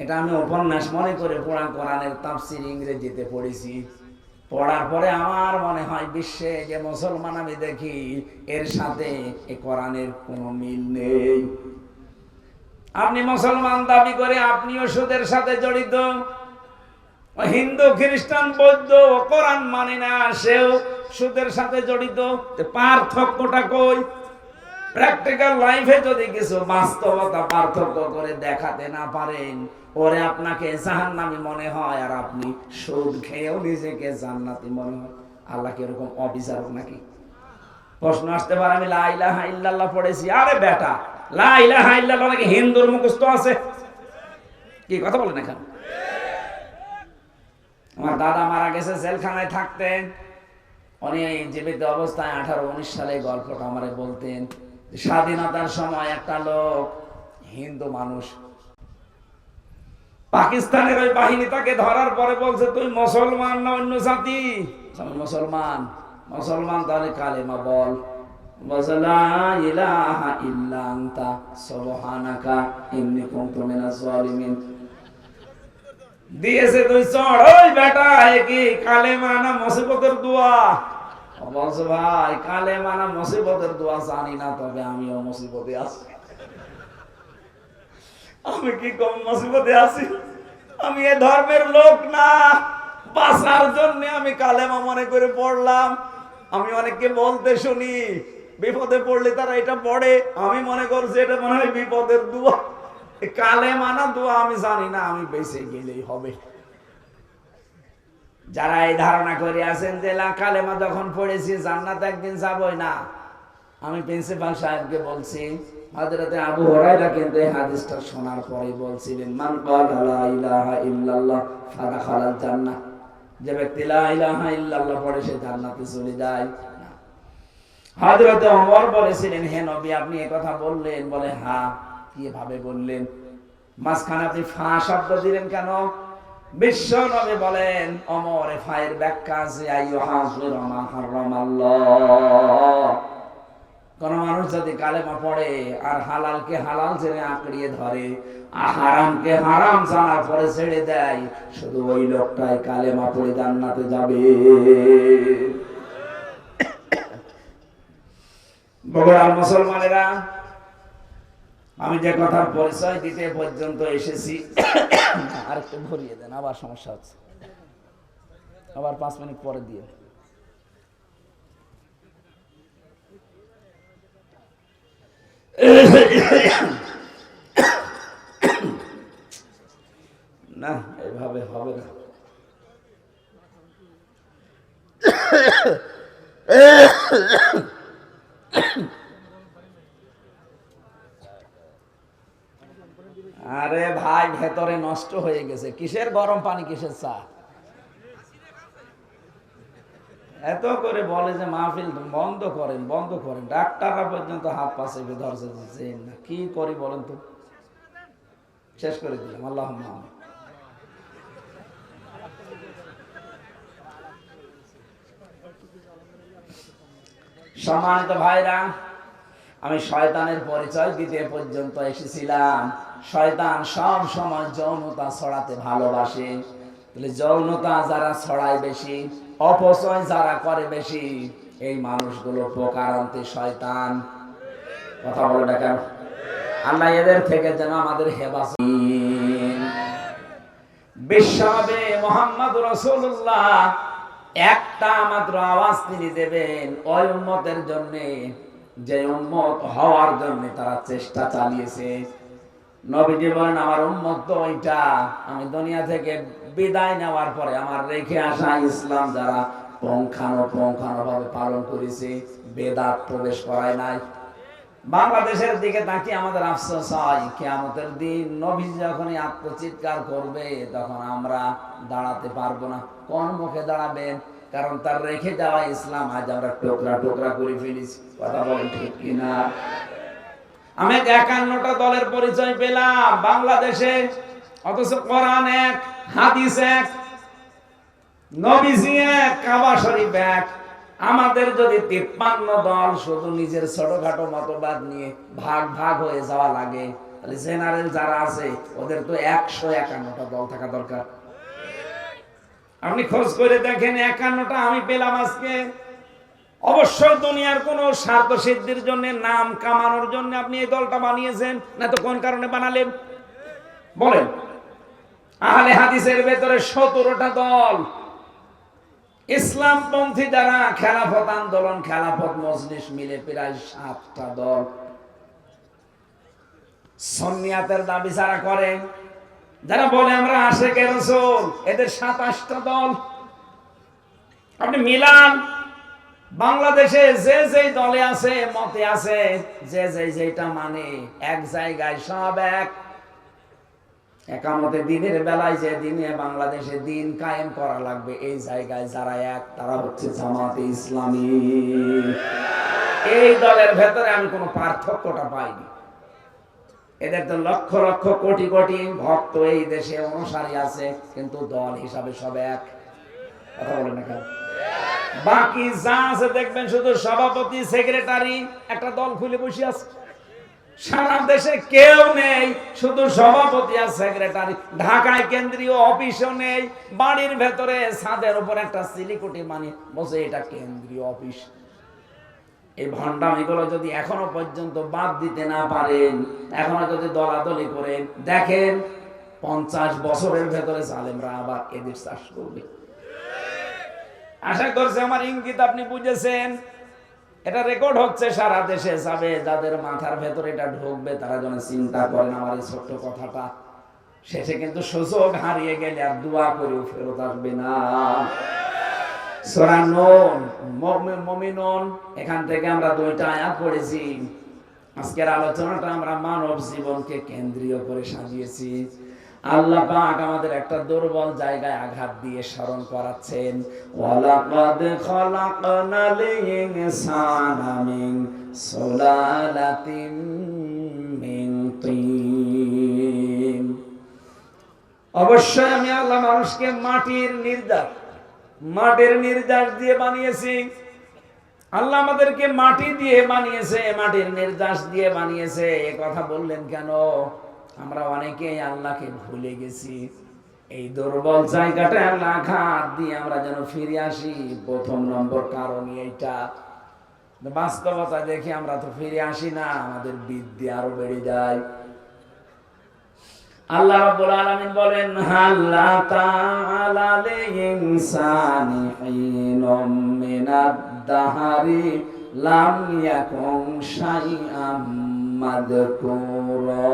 এটা আমি উপন্যাস মনে করে পুরা কোরআনের তাফসীর ইংরেজিতে পড়েছি। পড়ার পরে আমার মনে হয় বিশ্বে যে মুসলমান আমি দেখি, এর সাথে এই কোরআনের কোনো মিল নেই। আপনি মুসলমান দাবি করে আপনিও সুদের সাথে জড়িত, হিন্দু খ্রিস্টান বৌদ্ধ কোরআন মানে না, সেও সুদের সাথে জড়িত। পার্থক্যটা কই? প্র্যাকটিক্যাল লাইফে যদি কিছু বাস্তবতা পার্থক্য করে দেখাতে না পারেন, ওরে আপনাকে জাহান্নামী মনে হয়, আর আপনি সুদ খেয়েও নিজেকে জান্নাতি মনে হয়। আল্লাহ কি এরকম অবিচারক নাকি? প্রশ্ন আসতে পারে, আমি লা ইলাহা ইল্লাল্লাহ পড়েছি। আরে বেটা, লা ইলাহা ইল্লাল্লাহ নাকি হিন্দুর মুখস্থ আছে? কি কথা বলেন এখানে? আমার দাদা মারা গেছে, জেলখানায় থাকতেন। উনি জীবিত অবস্থায় 18-19 সালে গল্পটা আমারে বলতেন। স্বাধীনতার সময় একটা লোক, হিন্দু মানুষ, পাকিস্তানের ওই বাহিনী তাকে ধরার পরে বলছে, তুই মুসলমান না অন্য জাতি? মুসলমান। মুসলমান, তাহলে কালেমা বল। বলছে, লা ইলাহা ইল্লা আনতা সুবহানাকা ইন্নী কুনতু মিনাজ জালিমিন। দিয়েছে তুই চড়। ওই বেটা, এ কি কালেমা না মুসিবতের দোয়া? বলছে, ভাই কালেমা না মুসিবতের দোয়া জানি না, তবে আমিও মুসিবতে আছি। আমি কি কম মুসিবতে আছি? আমি এ ধর্মের লোক না, বাঁচার জন্য আমি কালেমা মনে করে পড়লাম। আমি অনেককে বলতে শুনি বিপদে পড়লে তারা এটা পড়ে, আমি মনে করছি এটা মনে হয় বিপদের দোয়া। কালেমা না দোয়া আমি জানি না, আমি বেঁচে গেলেই হবে। যারা এই ধারণা করে আছেন যে কালেমা যখন পড়েছি জান্নাত একদিন যাবই না, আমি প্রিন্সিপাল সাহেবকে বলছি, হযরতে আবু হুরায়রা কিন্তু এই হাদিসটা শোনার পরে বলছিলেন, মান ক্বালা লা ইলাহা ইল্লাল্লাহ ফাদাখালাল জান্নাহ, যে ব্যক্তি লা ইলাহা ইল্লাল্লাহ পড়ে সে জান্নাতে চলে যায়। হযরতে ওমর বলেছিলেন, হে নবী আপনি এই কথা বললেন? বলে হ্যাঁ। কিভাবে বললেন? মাঝখানে আপনি ফা শব্দ দিলেন কেন? বিশ্ব নবী বলেন, ওমর ফায়ের ব্যাখ্যা আছে, আইয়ুহাযিরু মা হারামাল্লাহ। কোন মানুষ যদি কালেমা পড়ে আর হালালকে হালাল জেনে আঁকড়িয়ে ধরে, আর হারামকে হারাম জানার পরে ছেড়ে দেয়, শুধু ওই লোকটাই কালেমা পড়ে জান্নাতে যাবে। বগুড়ার মুসলমানেরা, আমি যে কথার পরিচয় দিতে পর্যন্ত এসেছি, আর একটু ঘুরিয়ে দেন, আবার সমস্যা হচ্ছে, আবার 5 মিনিট পরে দিয়ে। না এভাবে হবে না। আরে ভাই ভেতরে নষ্ট হয়ে গেছে, কিসের গরম পানি, কিসের চা? এত করে বলে যে মাহফিল বন্ধ করেন বন্ধ করেন, ডাক্তাররা পর্যন্ত হাত পা চেপে ধরছে, না কি করি বলেন তো? শেষ করে দিলাম। আল্লাহুম্মা আমিন। সম্মানিত ভাইরা, আমি শয়তানের পরিচয় দিতে পর্যন্ত এসেছিলাম। শয়তান সব সময় যৌনতা ছড়াতে ভালোবাসে। তাহলে যৌনতা যারা ছড়ায় বেশি, অপচয় যারা করে বেশি, এই মানুষগুলো প্রকারান্তে শয়তান। কথা বলে না কেন? আল্লাহ এদের থেকে যেন আমাদের হেফাজত। বিশ্বনবী মুহাম্মদ রাসূলুল্লাহ একটা মাত্র আওয়াজ তিনি দেবেন ওই উম্মতের জন্য, যে উম্মত হওয়ার জন্য তারা চেষ্টা চালিয়েছে। নবীজি বলেন, আমার উম্মত তো ওইটা, আমি দুনিয়া থেকে বিদায় নেওয়ার পরে আমার রেখে আসা ইসলাম যারা পুঙ্খানুপুঙ্খানুভাবে পালন করেছে, বেদাত প্রবেশ করায় নাই। বাংলাদেশের দিকে তাকিয়ে আমাদের আফসোস হয়, কিয়ামতের দিন নবী যখনই আত্মচিৎকার করবে তখন আমরা দাঁড়াতে পারবো না। কোন মুখে দাঁড়াবেন? কারণ তার রেখে যাওয়া ইসলাম আজ আমরা টুকরা টুকরা করে ফেলেছি। কথা বলেন ঠিক কিনা? আমি 51টা দলের পরিচয় পেলাম বাংলাদেশে, অথচ কোরআন এক, হাদিস এক, নবীজি এক, কাবা শরীফ এক। আমাদের যদি 53 দল শুধু নিজের ছোটখাটো মতবাদ নিয়ে ভাগ ভাগ হয়ে যাওয়া লাগে, তাহলে জেনারেল যারা আছে ওদের তো 151টা দল থাকা দরকার। আপনি খোঁজ করে দেখেন, 51টা আমি পেলাম আজকে। অবশ্যই দুনিয়ার কোন স্বার্থ সিদ্ধির জন্য, নাম কামানোর জন্য আপনি এই দলটা বানিয়েছেন, না তো কোন কারণে বানালেন বলেন? আহলে হাদিসের ভেতরে 17টা দল। ইসলামপন্থী যারা, খেলাফত আন্দোলন, খেলাফত মজলিস মিলে প্রায় 7টা দল। সুন্নিয়াতের দাবি যারা করে, যারা বলে আমরা আশিকে রাসূল, এদের 27টা দল। আপনি মিলান, বাংলাদেশে যে যেই দলে আছে, মতে আছে, যে যেটা মানে, এক জায়গায় সব এক। একামতে দিনের বেলায় যে দিনে বাংলাদেশে দিন কায়েম করা লাগবে, এই জায়গায় যারা এক, তারা হচ্ছে জামাতে ইসলামী। এই দলের ভেতরে আমি কোনো পার্থক্যটা পাইনি। এদের তো লক্ষ লক্ষ কোটি কোটি ভক্ত এই দেশে, অনুসারী আছে, কিন্তু দল হিসাবে সব এক। কথা বলেন না কেন? বাকি যা আছে দেখবেন শুধু সভাপতি, সেক্রেটারি, একটা দল খুলে বসে আছে। সারা দেশে কেউ নেই, শুধু সভাপতি আর সেক্রেটারি। ঢাকায় কেন্দ্রীয় অফিসও নেই, বাড়ির ভেতরে ছাদের উপর একটা সিলিকুটি মানে বসে, এটা কেন্দ্রীয় অফিস। এই ভণ্ডামিগুলো যদি এখনো পর্যন্ত বাদ দিতে না পারেন, এখনো যদি দলাদলি করেন, দেখেন 50 বছরের ভেতরে জালেমরা আবার এদের চাষ করবে। আশা করছি আমার ইঙ্গিত আপনি বুঝেছেন। এটা রেকর্ড হচ্ছে, সারা দেশে যাবে। যাদের মাথার ভেতরে এটা ঢুকবে তারা যেন চিন্তা করেন আমার এই ছোট্ট কথাটা শেষে কিন্তু সুযোগ হারিয়ে গেলে আর দোয়া করেও ফেরত আসবে না। সূরা নূন, মুমিনুন, এখান থেকে আমরা 2টা আয়াত পড়েছি। আজকের আলোচনাটা আমরা মানব জীবনকে কেন্দ্রীয় করে সাজিয়েছি। আল্লাহ পাক আমাদের একটা দুর্বল জায়গায় আঘাত দিয়ে স্মরণ করাচ্ছেন, ওয়ালাকাদ খালাকনাল ইনসানা মিন সুলালাতিন মিন তিন। অবশ্যই আমি আল্লাহ মানুষকে মাটির নির্যাস দিয়ে বানিয়েছি। আল্লাহ আমাদেরকে মাটি দিয়ে বানিয়েছে, মাটির নির্যাস দিয়ে বানিয়েছে। এ কথা বললেন কেন? আমরা অনেকেই আল্লাহকে ভুলে গেছি। এই দুর্বল জায়গাটা আল্লাহ আঘাত দিয়ে আমরা যেন ফিরে আসি। প্রথম নম্বর কারণ এইটা। বাস্তবতা দেখি আমরা তো ফিরে আসি না, আমাদের বিদ্যা আরো বেড়ে যায়। আল্লাহ রাব্বুল আলামিন বলেন, হাল্লা তাআলা লিল ইনসানি হিনুম মিনাদ দাহরি লাম ইয়াকুন শাইআম মাযকুরা।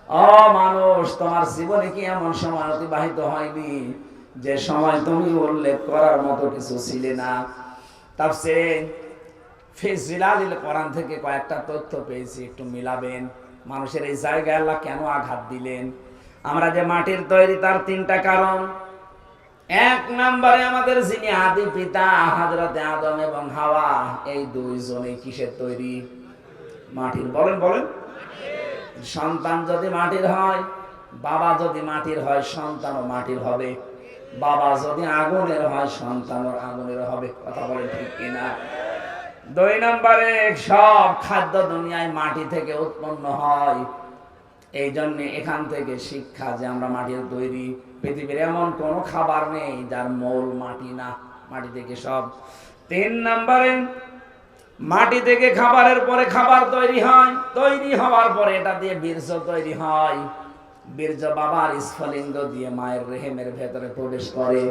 ও মানুষ, তোমার জীবনে কি এমন সময় অতিবাহিত হয়নি যে সময় তুমি উল্লেখ করার মতো কিছু ছিলে না? তাফসীরে ফি জিলালিল কোরআন থেকে কয়েকটা তথ্য পেয়েছি, একটু মিলাবেন। মানুষের এই জায়গায় আল্লাহ কেন আঘাত দিলেন? আমরা যে মাটির তৈরি, তার 3টা কারণ। 1 নম্বরে আমাদের যিনি আদি পিতা হযরত আদম এবং হাওয়া, এই 2 জনে কিসের তৈরি? মাটির। বলেন বলেন। সন্তান যদি মাটির হয়, বাবা যদি মাটির হয়, সন্তানও মাটির হবে। বাবা যদি আগুনের হয়, সন্তানও আগুনের হবে। কথা বলেন ঠিক কিনা? 2 নম্বরে সব খাদ্য দুনিয়ায় মাটি থেকে উৎপন্ন হয়। এই জন্য এখান থেকে শিক্ষা যে আমরা মাটির তৈরি। পৃথিবীর এমন কোন খাবার নেই যার মূল মাটি না, মাটি থেকে সব। 3 নম্বরে মাটি থেকে খাবারের পরে খাবার তৈরি হয়। তৈরি হওয়ার পরে এটা দিয়ে বীর্য তৈরি হয়। বীর্য বাবার স্ফলিঙ্গ দিয়ে মায়ের রেহেমের ভেতরে প্রবেশ করে।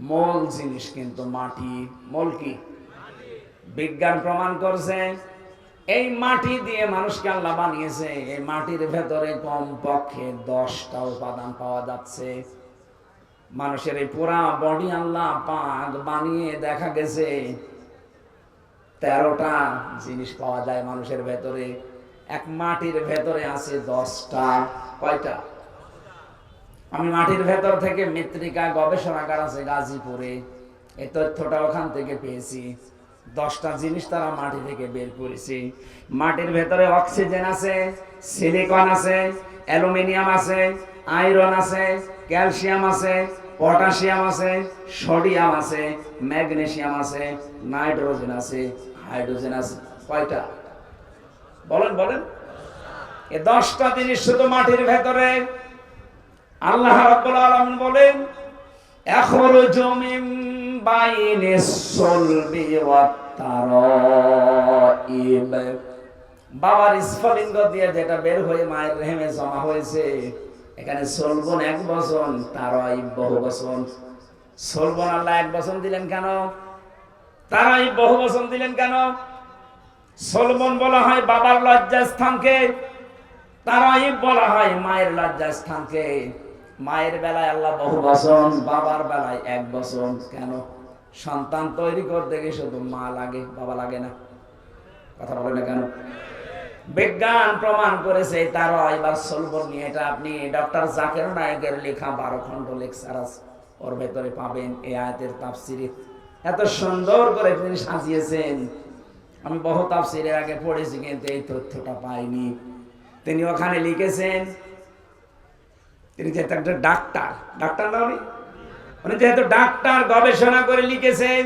মূল জিনিস কিন্তু মাটি। মূল কি? বিজ্ঞান প্রমাণ করছে এই মাটি দিয়ে মানুষকে আল্লাহ বানিয়েছে। এই মাটির ভেতরে কমপক্ষে 10টা উপাদান পাওয়া যাচ্ছে। মানুষের এই পুরা বডি আল্লাহ পাক বানিয়ে দেখা গেছে 13টা জিনিস পাওয়া যায় মানুষের ভেতরে। এক মাটির ভেতরে আছে 10টা। কয়টা? আমি মাটির ভেতর থেকে মৃত্তিকা গবেষণাগার আছে গাজীপুরে, এই তথ্যটা ওখান থেকে পেয়েছি। 10টা জিনিস তারা মাটি থেকে বের করেছে। মাটির ভেতরে অক্সিজেন আছে, সিলিকন আছে, অ্যালুমিনিয়াম আছে, আয়রন আছে, ক্যালসিয়াম আছে, পটাশিয়াম আছে, সোডিয়াম আছে, ম্যাগনেসিয়াম আছে, নাইট্রোজেন আছে, হাইড্রোজেন আছে। কয়টা? বলেন বলেন। এই 10টা জিনিস শুধু মাটির ভেতরে। আল্লাহ রাব্বুল আলামিন বলেন, ইয়াখরুজু মিন বাইনিস সুলবি ওয়াত তারাইব। বাবার স্ফলিঙ্গ দিয়ে যেটা বের হয়ে মায়ের রেহেমে জমা হয়েছে, এখানে সলবন 1 বচন, তারাইব বহু বচন। সলবন আল্লাহ 1 বচন দিলেন কেন? তারাইব বহু বচন দিলেন কেন? সলবন বলা হয় বাবার লজ্জাস্থানকে, তারাইব বলা হয় মায়ের লজ্জাস্থানকে। মায়ের বেলায় আল্লাহ বহু বচন, বাবার বেলায় 1 বচন। কেন? সন্তান তৈরি করতে গিয়ে শুধু মা লাগে, বাবা লাগে না। কথা বলে না কেন? বিজ্ঞান প্রমাণ করেছে। তারা এবার সলবন নিয়ে, এটা আপনি ডক্টর জাকির নায়েকের লেখা 12 খণ্ড লেকচার আছে, ওর ভেতরে পাবেন। এই আয়াতের তাফসিরে এত সুন্দর করে তিনি সাজিয়েছেন। আমি বহু তাফসিরের আগে পড়েছি কিন্তু এই তথ্যটা পাইনি। তিনি ওখানে লিখেছেন, তিনি যেহেতু একটা ডাক্তার না, উনি যেহেতু ডাক্তার, গবেষণা করে লিখেছেন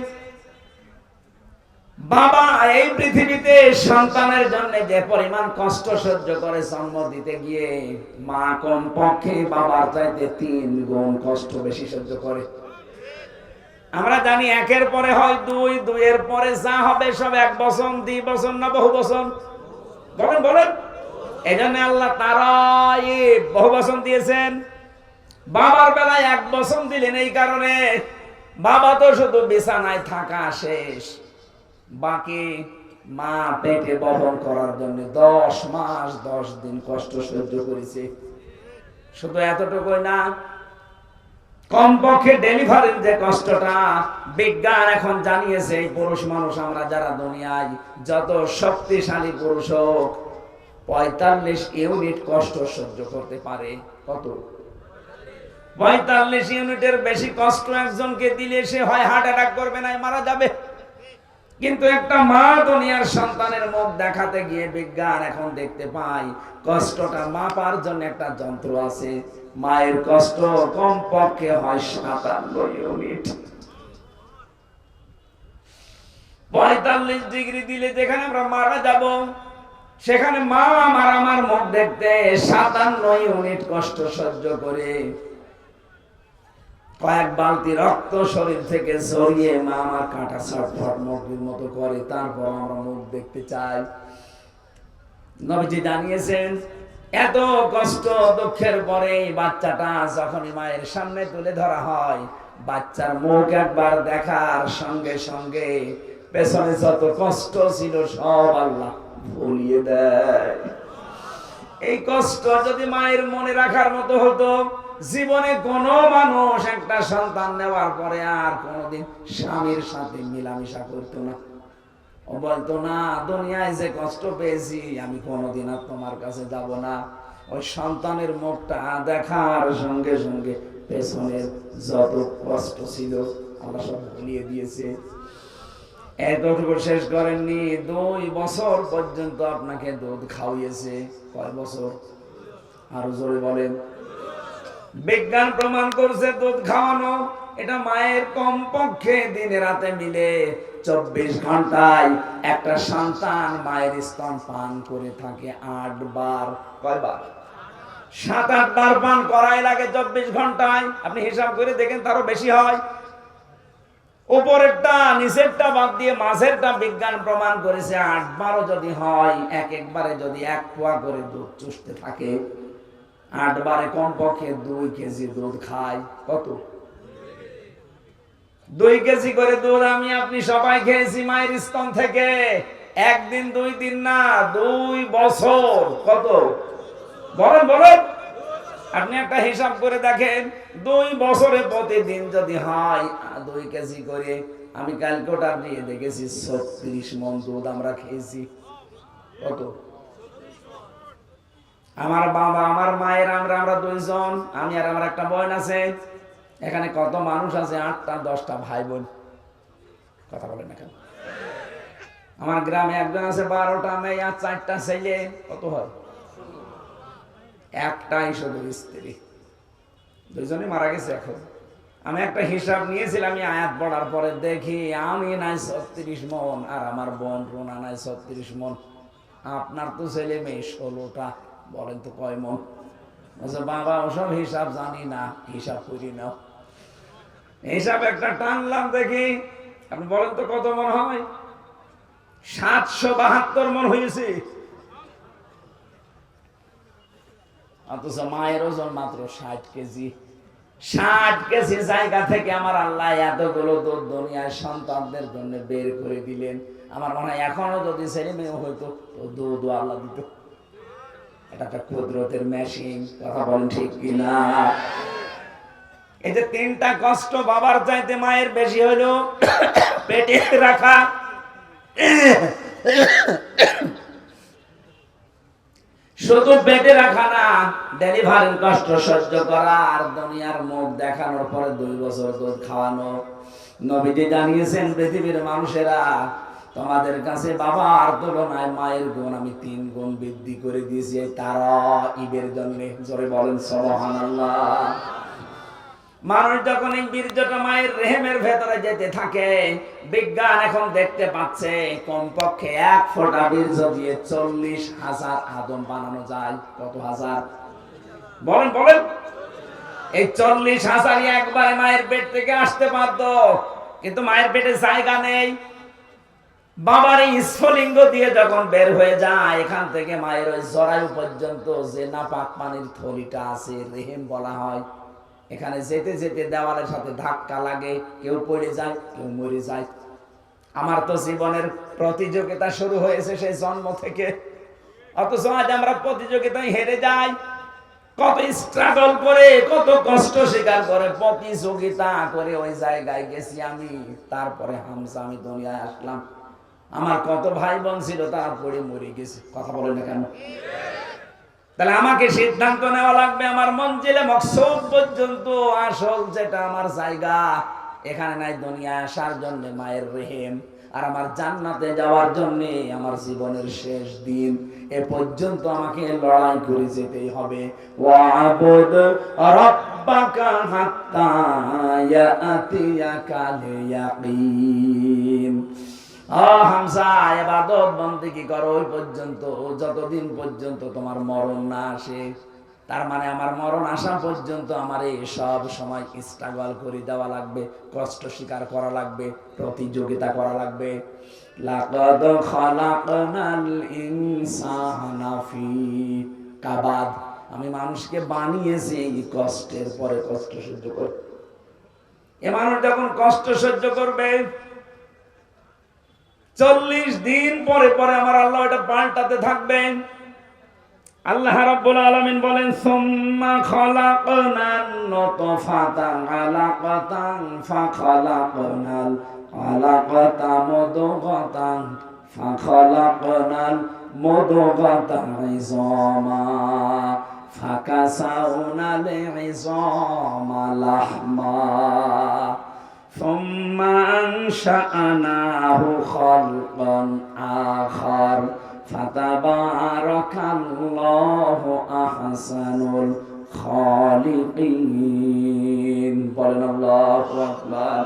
বাবা এই পৃথিবীতে সন্তানের জন্য যে পরিমাণ কষ্ট সহ্য করে জন্ম দিতে গিয়ে, মা কম পক্ষে বাবার চাইতে 3 গুণ কষ্ট বেশি সহ্য করে। আমরা জানি 1-এর পরে হয় 2, 2-এর পরে যা হবে সব 1 বচন, 2 বচন না বহু বচন? বলেন বলেন। এজন্য আল্লাহ তারাই বহুবচন দিয়েছেন। বাবার বেলায় এক বচন দিলেন এই কারণে, বাবা তো শুধু বিছানায় থাকা শেষ, বাকি মা পেটে বহন করার জন্য 10 মাস 10 দিন কষ্ট সহ্য করেছে। শুধু এতটুকুই না, কমপক্ষে ডেলিভারির যে কষ্টটা, বিজ্ঞান এখন জানিয়েছে এই পুরুষ মানুষ আমরা যারা দুনিয়ায় যত শক্তিশালী পুরুষ হোক 45 ইউনিট কষ্ট সহ্য করতে পারে। কত? 45 ইউনিটের বেশি কষ্ট একজনকে দিলে সে হয় হার্ট অ্যাটাক করবে, না মারা যাবে। কিন্তু একটা মা দুনিয়ার সন্তানের মুখ দেখাতে গিয়ে বিজ্ঞান এখন দেখতে পাই কষ্টটা মাপার জন্য একটা যন্ত্র আছে। মায়ের কষ্ট কমপক্ষে হয় 57 ইউনিট। 45 ডিগ্রি দিলে যেখানে আমরা মারা যাব, সেখানে মা আমার মুখ দেখতে 57 ইউনিট কষ্ট সহ্য করে কয়েক বালতি রক্ত শরীর থেকে ঝরিয়ে মা আমার কাঁটা ছটফট মুরগির মতো করে, তারপর আমরা মুখ দেখতে চাই। নবীজি জানিয়েছেন এত কষ্ট দুঃখের পরে বাচ্চাটা যখনই মায়ের সামনে তুলে ধরা হয়, বাচ্চার মুখ একবার দেখার সঙ্গে সঙ্গে পেছনে যত কষ্ট ছিল সব আল্লাহ ভুলিয়ে দেয়। এই কষ্ট যদি মায়ের মনে রাখার মতো হতো, জীবনে কোন মানুষ একটা সন্তান নেওয়ার পরে আর কোনদিন স্বামীর সাথে মিলামিশা করতো না। ও বলতো না, দুনিয়ায় যে কষ্ট পেয়েছি আমি কোনদিন আর তোমার কাছে যাব না। ওই সন্তানের মুখটা দেখার সঙ্গে সঙ্গে পেছনের যত কষ্ট ছিল আল্লাহ সব ভুলিয়ে দিয়েছে। এতটুকু শেষ করেননি, 2 বছর পর্যন্ত আপনাকে দুধ খাওয়িয়েছে। কয় বছর? আরো জোরে বলেন। বিজ্ঞান প্রমাণ করছে দুধ খাওয়ানো এটা মায়ের কমপক্ষে দিনে রাতে মিলে 24 ঘন্টায় একটা সন্তান মায়ের স্তন পান করে থাকে 8 বার। কয়বার? 7-8 বার পান করাই লাগে 24 ঘন্টায়। আপনি হিসাব করে দেখেন, তারও বেশি হয়। উপরেরটা নিচেরটা বাদ দিয়ে মাঝেরটা বিজ্ঞান প্রমাণ করেছে 8 বারও যদি হয়, একবারে যদি 1 পোয়া করে দুধ চুষতে থাকে, 8 বারে কমপক্ষে 2 কেজি দুধ খায়। কত? 2 কেজি করে দুধ আমি আপনি সবাই খেয়েছি মায়ের স্তন থেকে। একদিন 2 দিন না, 2 বছর। কত? বলেন বলেন। আপনি একটা হিসাব করে দেখেন, 2 বছরে প্রতিদিন যদি হয় 2 কেজি করে, আমি ক্যালকুলেটর দিয়ে দেখেছি 36 মণ দুধ আমরা খেয়েছি। কত? আমার বাবা আমার মায়ের আমরা 2 জন, আমি আর আমার একটা বোন আছে। এখানে কত মানুষ আছে? 8টা 10টা ভাই বোন। কথা বলেন না কেন? আমার গ্রামে একজন আছে 12টা মেয়ে আর 4টা ছেলে। কত হয়? একটাই শুধু স্ত্রী, 2 জনই মারা গেছে। এখন আমি একটা হিসাব নিয়েছিলাম, আমি আয়াত পড়ার পরে দেখি আমি নাই 36 মণ আর আমার বোন রোনা নাই 36 মণ। আপনার তো ছেলে মেয়ে 16টা, বলেন তো কয় মণ? বাবা ওসব হিসাব জানি না, হিসাব করি না। হিসাব একটা টানলাম, দেখি আপনি বলেন তো কত মণ হয়? 772 মণ হয়েছে। অথচ মায়ের ওজন মাত্র 60 কেজি। 60 কেজি জায়গা থেকে আমার আল্লাহ এতগুলো দুধ দুনিয়ার সন্তানদের জন্য বের করে দিলেন। আমার মনে হয় এখনো যদি ছেলে মেয়ে হইতো তো দুধ আল্লাহ দিত। এটা একটা কুদরতের মেশিন। কথা বলেন ঠিক কিনা? এই যে 3টা কষ্ট বাবার চাইতে মায়ের বেশি হলো। পেটে রাখা, শুধু পেটে রাখা না, ডেলিভারির কষ্ট সহ্য করা, আর দুনিয়ার মুখ দেখানোর পরে 2 বছর দুধ খাওয়ানো। নবীজি জানিয়েছেন পৃথিবীর মানুষেরা, তোমাদের কাছে বাবার তুলনায় মায়ের গুণ আমি 3 গুণ বৃদ্ধি করে দিয়েছি তারা ঈদের জন্য। জোরে বলেন সুবহানাল্লাহ। মানুষ যখন এই বীর্যটা মায়ের রেহেমের ভেতরে যেতে থাকে, বিজ্ঞান এখন দেখতে পাচ্ছে কমপক্ষে 1 ফোঁটা বীর্য দিয়ে 40,000 আদম বানানো যায়। কত হাজার? বলেন বলেন। এই 40,000 একবারে মায়ের পেট থেকে আসতে পারত, কিন্তু মায়ের পেটে জায়গা নেই। বাবার এই স্ফলিঙ্গ দিয়ে যখন বের হয়ে যায়, এখান থেকে মায়ের ওই জরায়ু পর্যন্ত যে নাপাক পানির থলিটা আছে, রেহেম বলা হয়, এখানে যেতে যেতে দেওয়ালের সাথে ধাক্কা লাগে, কেউ পড়ে যায়, কেউ মরে যায়। আমার তো জীবনের প্রতিযোগিতা শুরু হয়েছে সেই জন্ম থেকে, অথচ আজ আমরা প্রতিযোগিতায় হেরে যাই। কত স্ট্রাগল করে, কত কষ্ট স্বীকার করে, প্রতিযোগিতা করে ওই জায়গায় গেছি আমি। তারপরে হামসা আমি দুনিয়ায় আসলাম। আমার কত ভাই বোন ছিল, তারা পড়ে মরে গেছে। কথা বলে না কেন? তাহলে আমাকে সিদ্ধান্ত নেওয়া লাগবে আমার মঞ্জিলে মকসুদ পর্যন্ত, আসল যেটা আমার জায়গা, এখানে নাই দুনিয়ায় আসার জন্য মায়ের রেহেম, আর আমার জান্নাতে যাওয়ার জন্য আমার জীবনের শেষ দিন এ পর্যন্ত আমাকে লড়াই করে যেতেই হবে। ওয়াবুদ রাব্বাকা হাত্তা ইয়াতিয়াকাল ইয়াকিন। হামজা, ইবাদত বন্দেগী করো ওই পর্যন্ত, যতদিন পর্যন্ত তোমার মরণ না আসে। তার মানে আমার মরণ আসা পর্যন্ত আমার এই সব সময় স্ট্রাগল করে দেওয়া লাগবে, কষ্ট স্বীকার করা লাগবে, প্রতিযোগিতা করা লাগবে। লাকাদ খালাকনাল ইনসানা ফি কাবাদ। আমি মানুষকে বানিয়েছি কষ্টের পরে কষ্ট সহ্য করে। এ মানুষ যখন কষ্ট সহ্য করবে, 40 দিন পরে পরে আমার আল্লাহ এটা পাল্টাতে থাকবেন। আল্লাহ রাব্বুল আলামিন বলেন, সুম্মা খালাকনান নুতফাতা আলাকাতান ফাখালাকনাল আলাকাতা মুদগাতান ফাখালাকনাল মুদগাতা ইযামা ফাকাসাউনাল ইযামা লাহমা ثم أنشأناه خلقا آخر فتبارك الله أحسن الخالقين। বলেন আল্লাহু আকবার।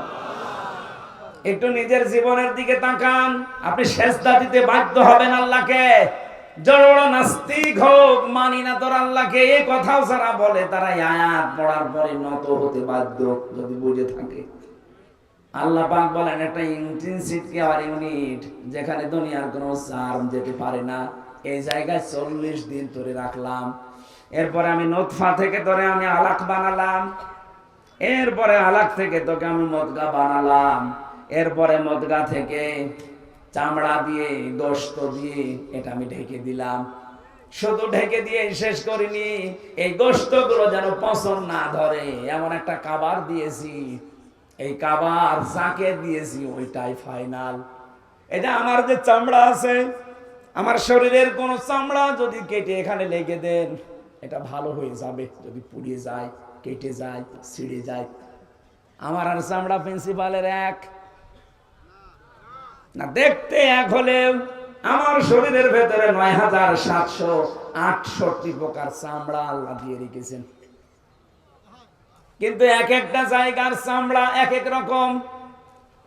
একটু নিজের জীবনের দিকে তাকান। আপনি সেজদা দিতে বাধ্য হবেন আল্লাহকে। জড় নাস্তিক হোক, মানি না তোর আল্লাহকে, এই কথাও যারা বলে তারা আয়াত পড়ার পরে নত হতে বাধ্য, যদি বুঝে থাকে। আল্লাহ পাক বলেন একটা ইন্টেনসিভ কেয়ার ইউনিট, যেখানে দুনিয়ার কোনো জার্ম যেতে পারে না, এই জায়গায় 40 দিন ধরে রাখলাম। এরপরে আমি নুতফা থেকে ধরে আমি আলাক বানালাম, এরপরে আলাক থেকে তোকে আমি মদগা বানালাম, এরপরে মদগা থেকে চামড়া দিয়ে গোশত দিয়ে এটা আমি ঢেকে দিলাম। শুধু ঢেকে দিয়ে শেষ করিনি, এই গোশতগুলো যেন পচন না ধরে এমন একটা কাবার দিয়েছি। এই কাবার যাকে দিয়েছি ওইটাই ফাইনাল। এটা আমার যে চামড়া আছে, আমার শরীরের কোন চামড়া যদি কেটে এখানে লেগে দেন, এটা ভালো হয়ে যাবে। যদি পুড়িয়ে যায়, কেটে যায়, ছিঁড়ে যায়। আমার আর চামড়া প্রিন্সিপালের এক না, দেখতে এক হলেও আমার শরীরের ভেতরে ৯৭৬৮ প্রকার চামড়া আল্লাহ দিয়ে রেখেছেন। কিন্তু এক একটা জায়গার চামড়া এক এক রকম।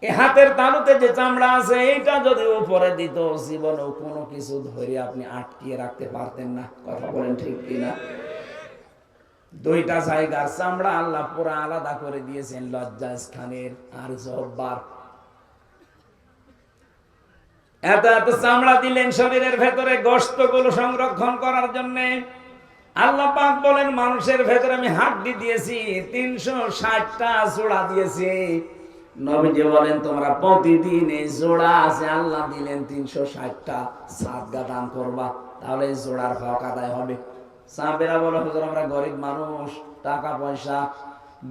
এই হাতের তালুতে যে চামড়া আছে, এটা যদি উপরে দিত, জীবনেও কোনো কিছু ধরে আপনি আটকিয়ে রাখতে পারতেন না। কথা বলেন ঠিক কিনা? দুইটা জায়গার চামড়া আল্লাহ পুরো আলাদা করে দিয়েছেন, লজ্জা স্থানের আর জব্বার। এত এত চামড়া দিলেন শরীরের ভেতরে গোশতগুলো সংরক্ষণ করার জন্য। আল্লাহ পাক বলেন, মানুষের ভেতরে আমি হাড্ডি দিয়েছি 360টা জোড়া দিয়েছি। নবীজি বলেন, তোমরা প্রতিদিন এই জোড়া আছে আল্লাহ দিলেন 360টা, সাদগা দান করবা, তাহলে এই জোড়ার হক আদায় হবে। সাহাবেরা বলে, হুজুর আমরা গরিব মানুষ, টাকা পয়সা।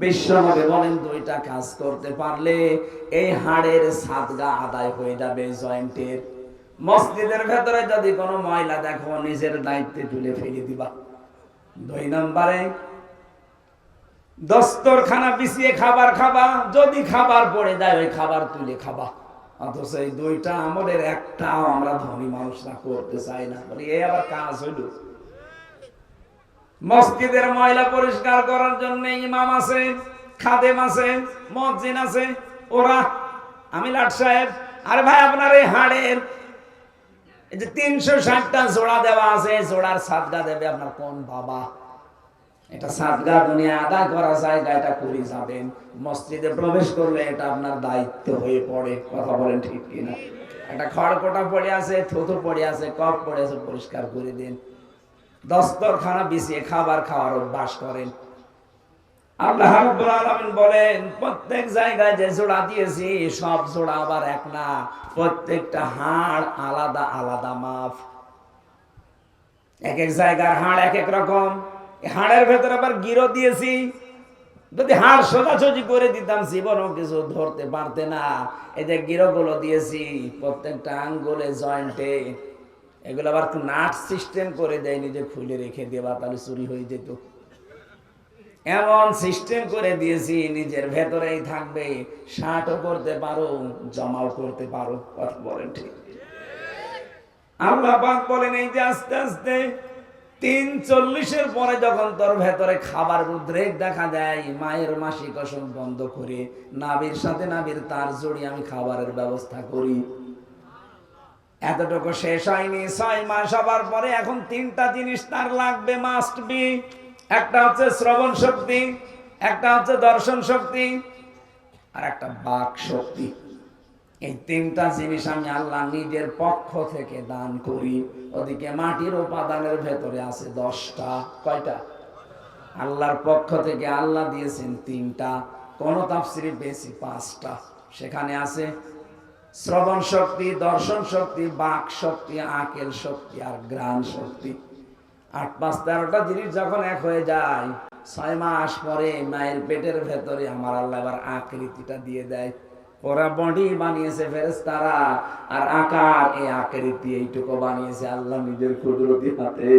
বিশ্বনবী বলেন, দুইটা কাজ করতে পারলে এই হাড়ের সাদগা আদায় হয়ে যাবে জয়েন্টের। মসজিদের ভেতরে যদি কোনো ময়লা দেখো, নিজের দায়িত্বে তুলে ফেলে দিবা। 2 নম্বরে দস্তরখানা বিছিয়ে খাবার খাবা, যদি খাবার পড়ে যায় ওই খাবার তুলে খাবা। অথচ এই দুইটা আমলের একটাও আমরা ধনী মানুষরা করতে চাই না। বলি এই আবার কাজ হইল? মসজিদের ময়লা পরিষ্কার করার জন্য ইমাম আছে, খাদেম আছে, মুয়াজ্জিন আছে, ওরা আমি লাট সাহেব, আরে ভাই আপনার এই হাড়ের এই যে 360টা জোড়া দেওয়া আছে, জোড়ার সাদগা দেবে আপনার কোন বাবা? এটা সাদগা দুনিয়া আদায় করা জায়গা, এটা করে যাবেন। মসজিদে প্রবেশ করলে এটা আপনার দায়িত্ব হয়ে পড়ে। কথা বলেন ঠিক কিনা? একটা খড়কোটা পড়ে আছে, থুতু পড়ে আছে, কপ পড়ে আছে, পরিষ্কার করে দিন। দস্তরখানা বিছিয়ে খাবার খাওয়ার অভ্যাস করেন। আল্লাহ রাব্বুল আলামিন বলেন, প্রত্যেক জায়গায় যে জোড়া দিয়েছি সব জোড়া আবার এক না, প্রত্যেকটা হাড় আলাদা আলাদা মাপ। এক এক জায়গার হাড় এক এক রকম। হাড়ের ভেতরে আবার গিরো দিয়েছি। যদি হাড় সোজাসুজি করে দিতাম জীবনও কিছু ধরতে পারতে না। এই যে গিরোগুলো দিয়েছি প্রত্যেকটা আঙ্গুলে, জয়েন্টে, এগুলো আবার নাট সিস্টেম করে দেয়নি যে খুলে রেখে দেবা, তাহলে চুরি হয়ে যেত। এমন সিস্টেম করে দিয়েছি নিজের ভেতরেই থাকবে, শার্টও করতে পারো, জমাও করতে পারো। কথা বলেন ঠিক? আল্লাহ পাক বলেন, এই যে আস্তে আস্তে ৩:৪০-এর পরে যখন তোর ভেতরে খাবার উদ্রেক দেখা যায়, মায়ের মাসিক অসুখ বন্ধ করে নাভির সাথে নাভির তার জড়িয়ে আমি খাবারের ব্যবস্থা করি। এতটুকু শেষ হয়নি, ৬ মাস হবার পরে এখন ৩টা জিনিস তার লাগবে, মাস্ট বি। একটা হচ্ছে শ্রবণ শক্তি, একটা হচ্ছে দর্শন শক্তি, আর একটা বাক শক্তি। এই ৩টা জিনিস আমি আল্লাহ নিজের পক্ষ থেকে দান করি। ওদিকে মাটির উপাদানের ভেতরে আছে 10টা। কয়টা? আল্লাহর পক্ষ থেকে আল্লাহ দিয়েছেন 3টা, কোন তাফসিরে পেয়েছি 5টা। সেখানে আছে শ্রবণ শক্তি, দর্শন শক্তি, বাক শক্তি, আকেল শক্তি আর ঘ্রাণ শক্তি। ৮, ৫, ১৩টা জিনিস যখন এক হয়ে যায়, ৬ মাস পরে মায়ের পেটের ভেতরে আমার আল্লাহ এবার আকৃতিটা দিয়ে দেয়। ওরা বডি বানিয়েছে ফেরেশতারা, আর আকার, এই আকৃতি এইটুকু বানিয়েছে আল্লাহ নিজের কুদরতি হাতে।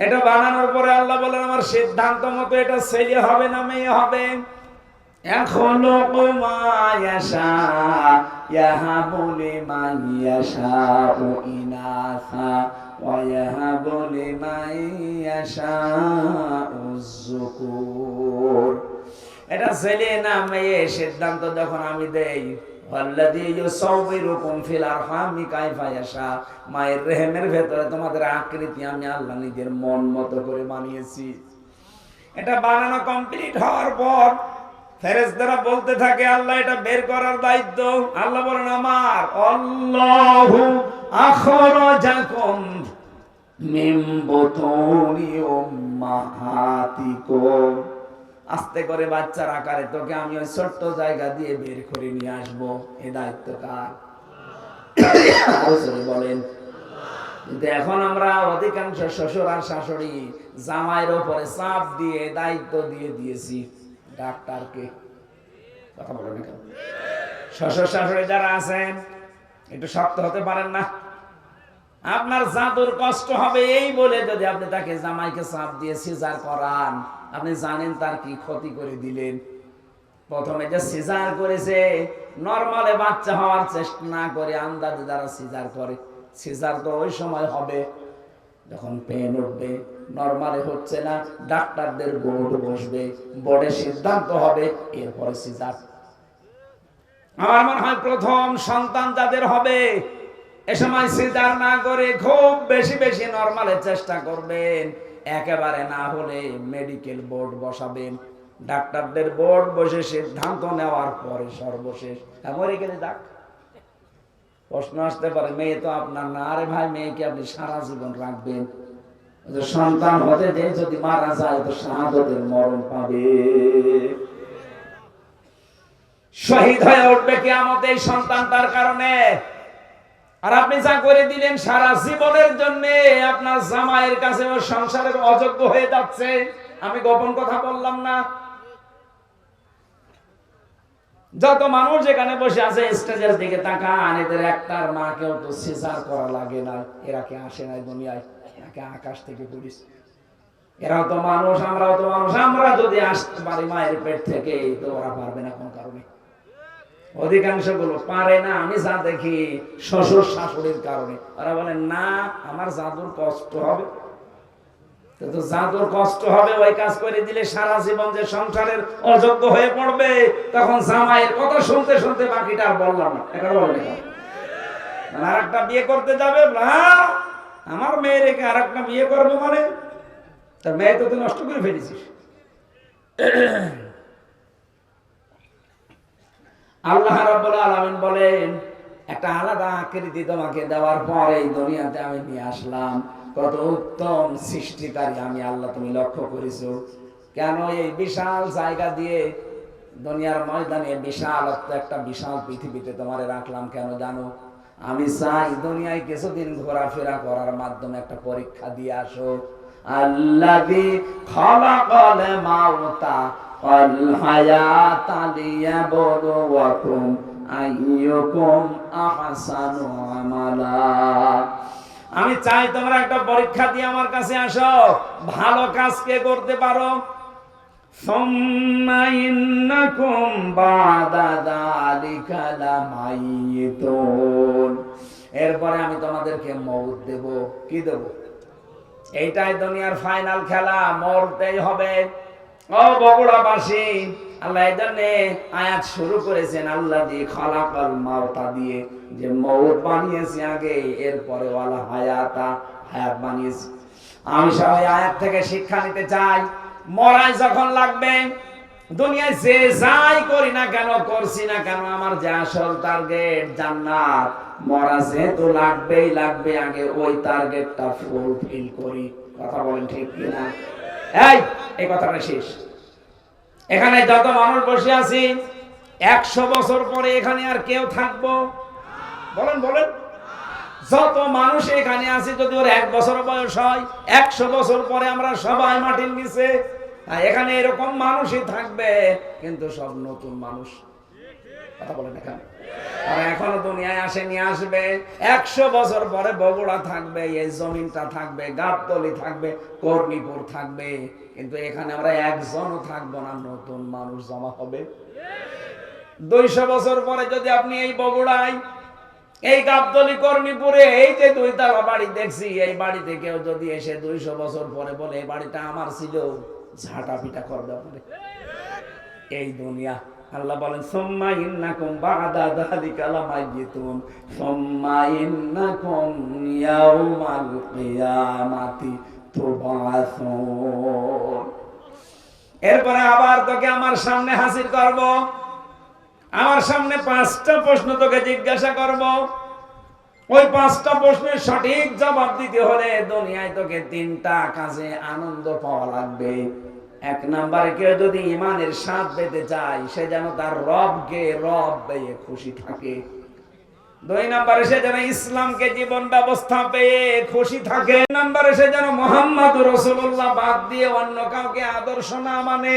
এটা বানানোর পরে আল্লাহ বলেন, আমার সিদ্ধান্ত মতো এটা ছেলে হবে না মেয়ে হবে। এখনো মায়াশা ইয়াহাবু লিমান ইয়াশাউ ইনাসা ওয়া ইয়াহাবু লিমান ইয়াশাউ যুকুর। এটা ছেলে না মেয়ে সিদ্ধান্ত যখন আমি দেই, আল্লাযী ইউসাউবিরুকুম ফিল আরহামি কাইফা ইয়াশা, মায়ের রেহেমের ভেতরে তোমাদের আকৃতি আমি আল্লাহ নিজের মন মতো করে বানিয়েছি। এটা বানানো কমপ্লিট হওয়ার পর ফেরেশতারা বলতে থাকে, আল্লাহ এটা বের করার দায়িত্ব। আল্লাহ বলেন, আমার আল্লাহু আখরাজাকুম মিন বুতুনি উম্মাহাতিকুম। আস্তে করে বাচ্চার আকারে তোকে আমি ওই ছোট্ট জায়গা দিয়ে বের করে নিয়ে আসবো। এই দায়িত্ব কার? বলেন। কিন্তু এখন আমরা অধিকাংশ শ্বশুর আর শাশুড়ি জামাইয়ের উপরে চাপ দিয়ে দায়িত্ব দিয়ে দিয়েছি ডাক্তারকে। কথা বলেন না কেন? শ্বশুর শাশুড়ি যারা আছেন একটু শক্ত হতে পারেন না? আপনার জাদুর কষ্ট হবে এই বলে যদি আপনি তাকে জামাইকে চাপ দিয়ে সিজার করান, আপনি জানেন তার কি ক্ষতি করে দিলেন। প্রথমে যে সিজার করেছে, নরমালে বাচ্চা হওয়ার চেষ্টা না করে আন্দাজে যারা সিজার করে, সিজার তো ওই সময় হবে যখন পেন উঠবে। নরমালে হচ্ছে না, ডাক্তারদের বোর্ড বসবে, বোর্ডে সিদ্ধান্ত হবে, এরপরে সিজার। আমার মনে হয় প্রথম সন্তান যাদের হবে এ সময় সিজার না করে খুব বেশি বেশি নরমালের চেষ্টা করবেন। একেবারে না হলে মেডিকেল বোর্ড বসাবেন, ডাক্তারদের বোর্ড বসে সিদ্ধান্ত নেওয়ার পরে সর্বশেষ মরে গেলে যাক। প্রশ্ন আসতে পারে, মেয়ে তো আপনার না। আরে ভাই, মেয়েকে আপনি সারা জীবন রাখবেন। সন্তান হতে যে যদি মারা যায় তো শাহাদাতের মরণ পাবে, শহীদ হয়ে উঠবে কিয়ামতে এই সন্তানটার কারণে। আর আপনি যা করে দিলেন সারা জীবনের জন্য আপনার জামাইয়ের কাছে ও সংসারের অযোগ্য হয়ে যাচ্ছে। আমি গোপন কথা বললাম না। যত মানুষ এখানে বসে আছে স্টেজের দিকে তাকান, এদের একটার মাকেও তো সিজার করা লাগে না। এরা কি আসে নাই দুনিয়ায়? একে আকাশ থেকে করিস। এরাও তো মানুষ, আমরাও তো মানুষ। আমরা যদি আসতে পারি মায়ের পেট থেকে, তো ওরা পারবে না কোন কারণে। অধিকাংশ গুলো পারে না। আমি যা দেখি শ্বশুর শাশুড়ির কারণে। ওরা বলে না, আমার জাদুর কষ্ট হবে। তো জাদুর কষ্ট হবে, ওই কাজ করে দিলে সারা জীবন যে সংসারের অযোগ্য হয়ে পড়বে, তখন জামাইয়ের কথা শুনতে শুনতে বাকিটা আর বললাম না। এখন বলবে আর একটা বিয়ে করতে যাবে, আমার মেয়ে রেখে আর একটা বিয়ে করবো মানে? তার মেয়ে তো তুই নষ্ট করে ফেলেছিস। আল্লাহ রাব্বুল আলামিন বলেন, একটা আলাদা আকৃতি তোমাকে দেওয়ার পর এই দুনিয়াতে আমি নিয়ে আসলাম। কত উত্তম সৃষ্টিকারী আমি আল্লাহ, তুমি লক্ষ্য করেছো? কেন এই বিশাল জায়গা দিয়ে দুনিয়ার ময়দানে বিশালত্ব একটা বিশাল পৃথিবীতে তোমারে রাখলাম কেন জানো? আমি চাই দুনিয়ায় কিছুদিন ঘোরাফেরা করার মাধ্যমে একটা পরীক্ষা দিয়ে আসো। আল্লাযী খালাকাল মাউতা ওয়াল হায়াতা লিয়াবলুয়াকুম আইয়ুকুম আহসানু আমালা। আমি চাই তোমরা একটা পরীক্ষা দিয়ে আমার কাছে আসো, ভালো কাজ কে করতে পারো। সুম্মা ইন্নাকুম বাদা যালিকা লামাইয়িতুন। এরপরে আমি তোমাদেরকে মওত দেব। কি দেব? এইটাই দুনিয়ার ফাইনাল খেলা, মরতেই হবে। ও বগুড়াবাসী, আল্লাহ এই জন্য আয়াত শুরু করেছেন আল্লাযী খালাকাল মাউতা দিয়ে, যে মওত বানিয়েছে আগে, এরপরে ওয়াল হায়াতা, হায়াত বানিয়েছে। আমি সবাই আয়াত থেকে শিক্ষা নিতে চাই। মরাই যখন লাগবে, দুনিয়ায় যে যাই করি না কেন, করছি না কেন, আমার যে আসল টার্গেট জান্নাত, মরা যেহেতু লাগবেই লাগবে, আগে ওই টার্গেটটা ফুলফিল করি। কথা বলেন ঠিক কিনা? এই কথাটা শেষ। এখানে যত মানুষ বসে আছি, 100 বছর পরে এখানে আর কেউ থাকবো? বলেন বলেন। যত মানুষ এখানে আছে, যদি ওর 1 বছর বয়স হয়, 100 বছর পরে আমরা সবাই মাটির নিচে। এখানে এরকম মানুষই থাকবে, কিন্তু সব নতুন মানুষ। কথা বলেন। এখানে আর এখনো দুনিয়ায় আসেনি, আসবে। 100 বছর পরে বগুড়া থাকবে, এই জমিনটা থাকবে, গাবতলী থাকবে, কর্ণীপুর থাকবে, কিন্তু এখানে আমরা একজনও থাকবো না, নতুন মানুষ জমা হবে। 200 বছর পরে যদি আপনি এই বগুড়ায়, এই গাবতলী, কর্ণীপুরে এই যে 2 তলা বাড়ি দেখছি, এই বাড়িতে কেউ যদি এসে 200 বছর পরে বলে এই বাড়িটা আমার ছিল, ঝাঁটা পিটা করবে আপনি। এই দুনিয়া। আল্লাহ বলেন, সুম্মা ইন্নাকুম বাদা যালিকা লামাইয়িতুন সুম্মা ইন্নাকুম ইয়াউমাল কিয়ামাতি তুবাসুন। এরপরে আবার তোকে আমার সামনে হাজির করব, আমার সামনে 5টা প্রশ্ন তোকে জিজ্ঞাসা করব। ওই 5টা প্রশ্নের সঠিক জবাব দিতে হলে দুনিয়ায় তোকে 3টা কাজে আনন্দ পাওয়া লাগবে। 1 নম্বরে কেউ যদি ইমানের স্বাদ পেতে চায়, সে যেন তার রবকে রব পেয়ে খুশি থাকে। 2 নম্বরে সে যেন ইসলামকে জীবন ব্যবস্থা পেয়ে খুশি থাকে। 3 নম্বরে সে যেন মুহাম্মদুর রাসূলুল্লাহ বাদ দিয়ে অন্য কাউকে আদর্শ না মানে।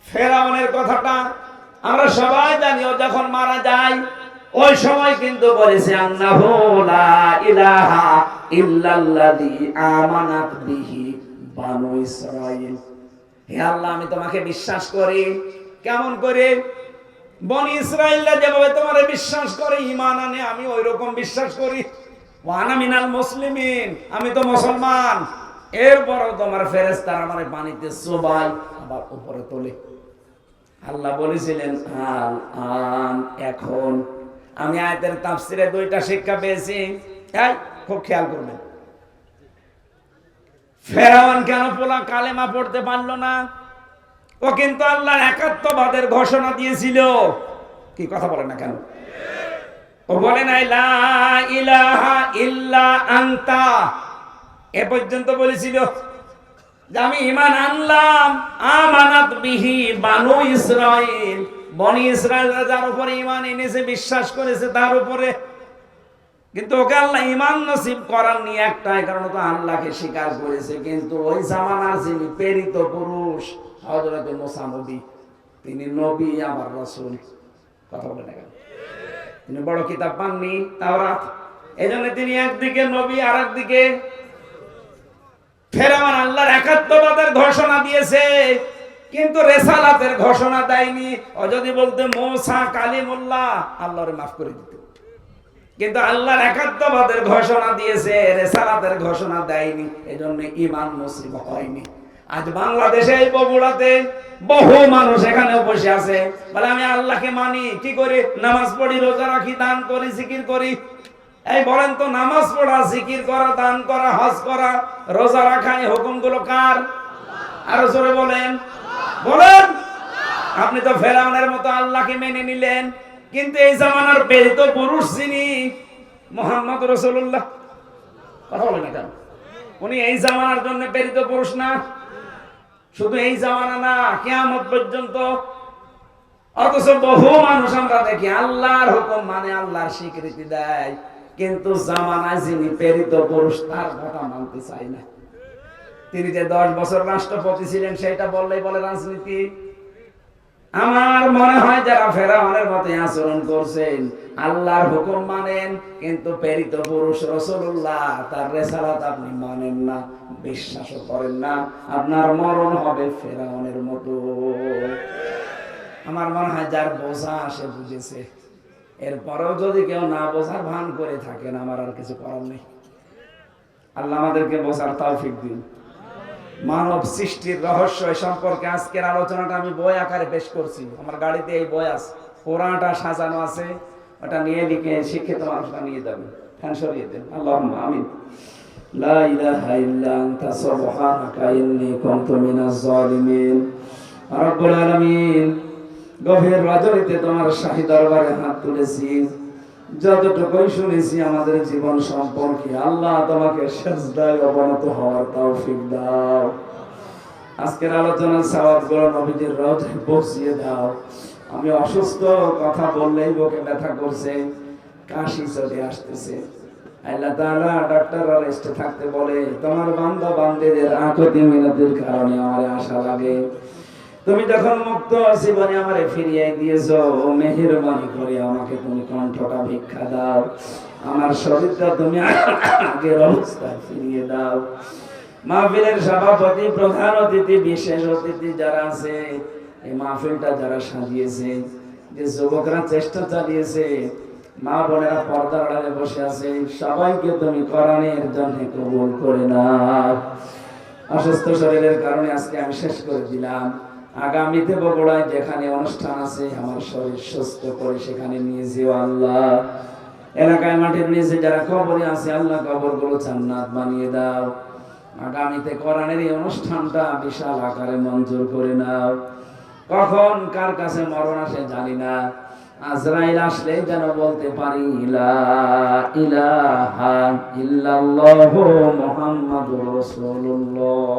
ফেরাউনের কথাটা আমরা সবাই জানি, ও যখন মারা যায় ওই সময় কিন্তু বলেছে, আন্নাহু লা ইলাহা ইল্লাল্লাযী আমানাত বিহি বানু ইসরাঈল। হে আল্লাহ, আমি তোমাকে বিশ্বাস করি। কেমন করে? বনি ইসরাঈলরা যেভাবে তোমারে বিশ্বাস করে, ঈমান আনে, আমি ওই রকম বিশ্বাস করি। ওয়া আনা মিনাল মুসলিমিন, আমি তো মুসলমান। এরপরও তোমার ফেরেশতারা আমারে পানিতে চুবায়, আবার উপরে তোলে। আল্লাহ বলেছিলেন আল এখন। আমি আয়াতের তাফসিরে 2টা শিক্ষা পেয়েছি, খুব খেয়াল করবেন। ফেরাউন কেন পোলা কালেমা পড়তে পারলো না? ও কিন্তু আল্লাহর একাত্মবাদের ঘোষণা দিয়েছিল। কি কথা বলেন না কেন? ও বলে নাই লা ইলাহা ইল্লা আনতা, এ পর্যন্ত বলেছিল যে আমি ঈমান আনলাম, আমানাত বিহি বানু ইসরাঈল, বনি ইসরাঈলরা যার উপরে ঈমান এনেছে, বিশ্বাস করেছে তার উপরে। কিন্তু ওকে আল্লাহ ঈমান নসিব করাননি একটাই কারণ, তো আল্লাহকে স্বীকার করেছে। কিন্তু ওই জামানার যিনি প্রেরিত পুরুষ হযরত মুসা নবী, তিনি নবী আবার রাসূল। কথা বলে না কেন? তিনি বড় কিতাব পাননি, তাওরাত। এজন্য তিনি একদিকে নবী আর একদিকে। ফেরাউন আল্লাহর একাত্মবাদের ঘোষণা দিয়েছে, কিন্তু রিসালাতের ঘোষণা দেয়নি। ও যদি বলতে মুসা কালিমুল্লাহ, আল্লাহরে মাফ করে দিত। কিন্তু আল্লাহর একাত্মবাদের ঘোষণা দিয়েছে, রিসালাতের ঘোষণা দেয়নি। এজন্য ঈমান নসিব হয়নি। আজ বাংলাদেশে এই বগুড়াতে বহু মানুষ এখানে বসে আছে, বলে আমি আল্লাহকে মানি। কি করি? নামাজ পড়ি, রোজা রাখি, দান করি, জিকির করি। এই বলেন তো, নামাজ পড়া, জিকির করা, দান করা, হজ করা, রোজা রাখা, এই হুকুমগুলো কার? আরো জোরে বলেন, বলেন। আপনি তো ফেরাউনের মতো আল্লাহকে মেনে নিলেন, কিন্তু এই জামানার প্রেরিত পুরুষ যিনি মুহাম্মদ রাসূলুল্লাহ, কথা বলেন না কেন? উনি এই জামানার জন্য প্রেরিত পুরুষ না? শুধু এই জামানা না, কিয়ামত পর্যন্ত। অথচ বহু মানুষ আমরা দেখি আল্লাহর হুকুম মানে, আল্লাহর স্বীকৃতি দেয়, কিন্তু জামানায় যিনি প্রেরিত পুরুষ তার কথা মানতে চায় না। তিনি যে 10 বছর রাষ্ট্রপতি ছিলেন সেটা বললেই বলে রাজনীতি। আমার মনে হয় যারা ফেরাউনের মতো আচরণ করছেন, আল্লাহর হুকুম মানেন কিন্তু প্রেরিত পুরুষ রাসূলুল্লাহ তার রিসালাত আপনি মানেন না, বিশ্বাসও করেন না, আপনার মরণ হবে ফেরাউনের মতো। আমার মনে হয় যার বোঝা সে বুঝেছে, এরপরেও যদি কেউ না বোঝার ভান করে থাকেন, আমার আর কিছু করার নেই। আল্লাহ আমাদেরকে বোঝার তৌফিক দিন। মানব সৃষ্টির রহস্য সম্পর্কে আজকের আলোচনাটা আমি বই আকারে পেশ করছি। আমার গাড়িতে এই বই আছে, কোরআনটা সাজানো আছে, ওটা নিয়ে লিখে শিক্ষিত মানুষটা নিয়ে যাবেন, ফ্যান সরিয়ে দেন। আল্লাহুম্মা আমিন। লা ইলাহা ইল্লা আনতা সুবহানাকা ইন্নী কুনতু মিনাজ জালিমিন। রব্বুল আলামিন, গভীর রজনীতে তোমার শাহী দরবারে হাত তুলেছি, যতটুকুই শুনেছি আমাদের জীবন সম্পর্কে, আল্লাহ তোমাকে সিজদায় অবনত হওয়ার তৌফিক দাও। আজকের আলোচনার সওয়াবগুলো নবীজির রওজায় পৌঁছিয়ে দাও। আমি অসুস্থ, কথা বললেই বুকে ব্যথা করছে, কাশি চলে আসতেছে। আল্লাহ তাআলা ডাক্তাররা রেস্টে থাকতে বলে, তোমার বান্দা বান্দীদের আকুতি মিনতির কারণে আমার আশা লাগে। তুমি যখন মুক্ত জীবনে আমারে ফিরিয়ে দিয়েছো, মেহেরবানি করে আমাকে তুমি কণ্ঠটা ভিক্ষা দাও, আমার শরীরটা তুমি আগের অবস্থায় ফিরিয়ে দাও। মাহফিলের সভাপতি, প্রধান অতিথি, বিশেষ অতিথি যারা আছে, এই মাহফিলটা যারা সাজিয়েছে, যে যুবকরা চেষ্টা চালিয়েছে, মা বোনেরা পর্দার আড়ালে বসে আছে, সবাইকে তুমি কোরআনের জন্য কবুল করে নাও। অসুস্থ শরীরের কারণে আজকে আমি শেষ করে দিলাম। আগামীতে বগুড়ায় যেখানে অনুষ্ঠান আছে, আমার শরীর সুস্থ করে সেখানে নিয়ে যেও আল্লাহ। এলাকায় মাটির নিচে যারা কবরে আছে, আল্লাহ কবরগুলো জান্নাত বানিয়ে দাও। আগামীতে কোরআনের এই অনুষ্ঠানটা বিশাল আকারে মঞ্জুর করে নাও। কখন কার কাছে মরণ আসে জানি না, আজরাইল আসলে যেন বলতে পারি লা ইলাহা ইল্লাল্লাহু মুহাম্মাদুর রাসূলুল্লাহ।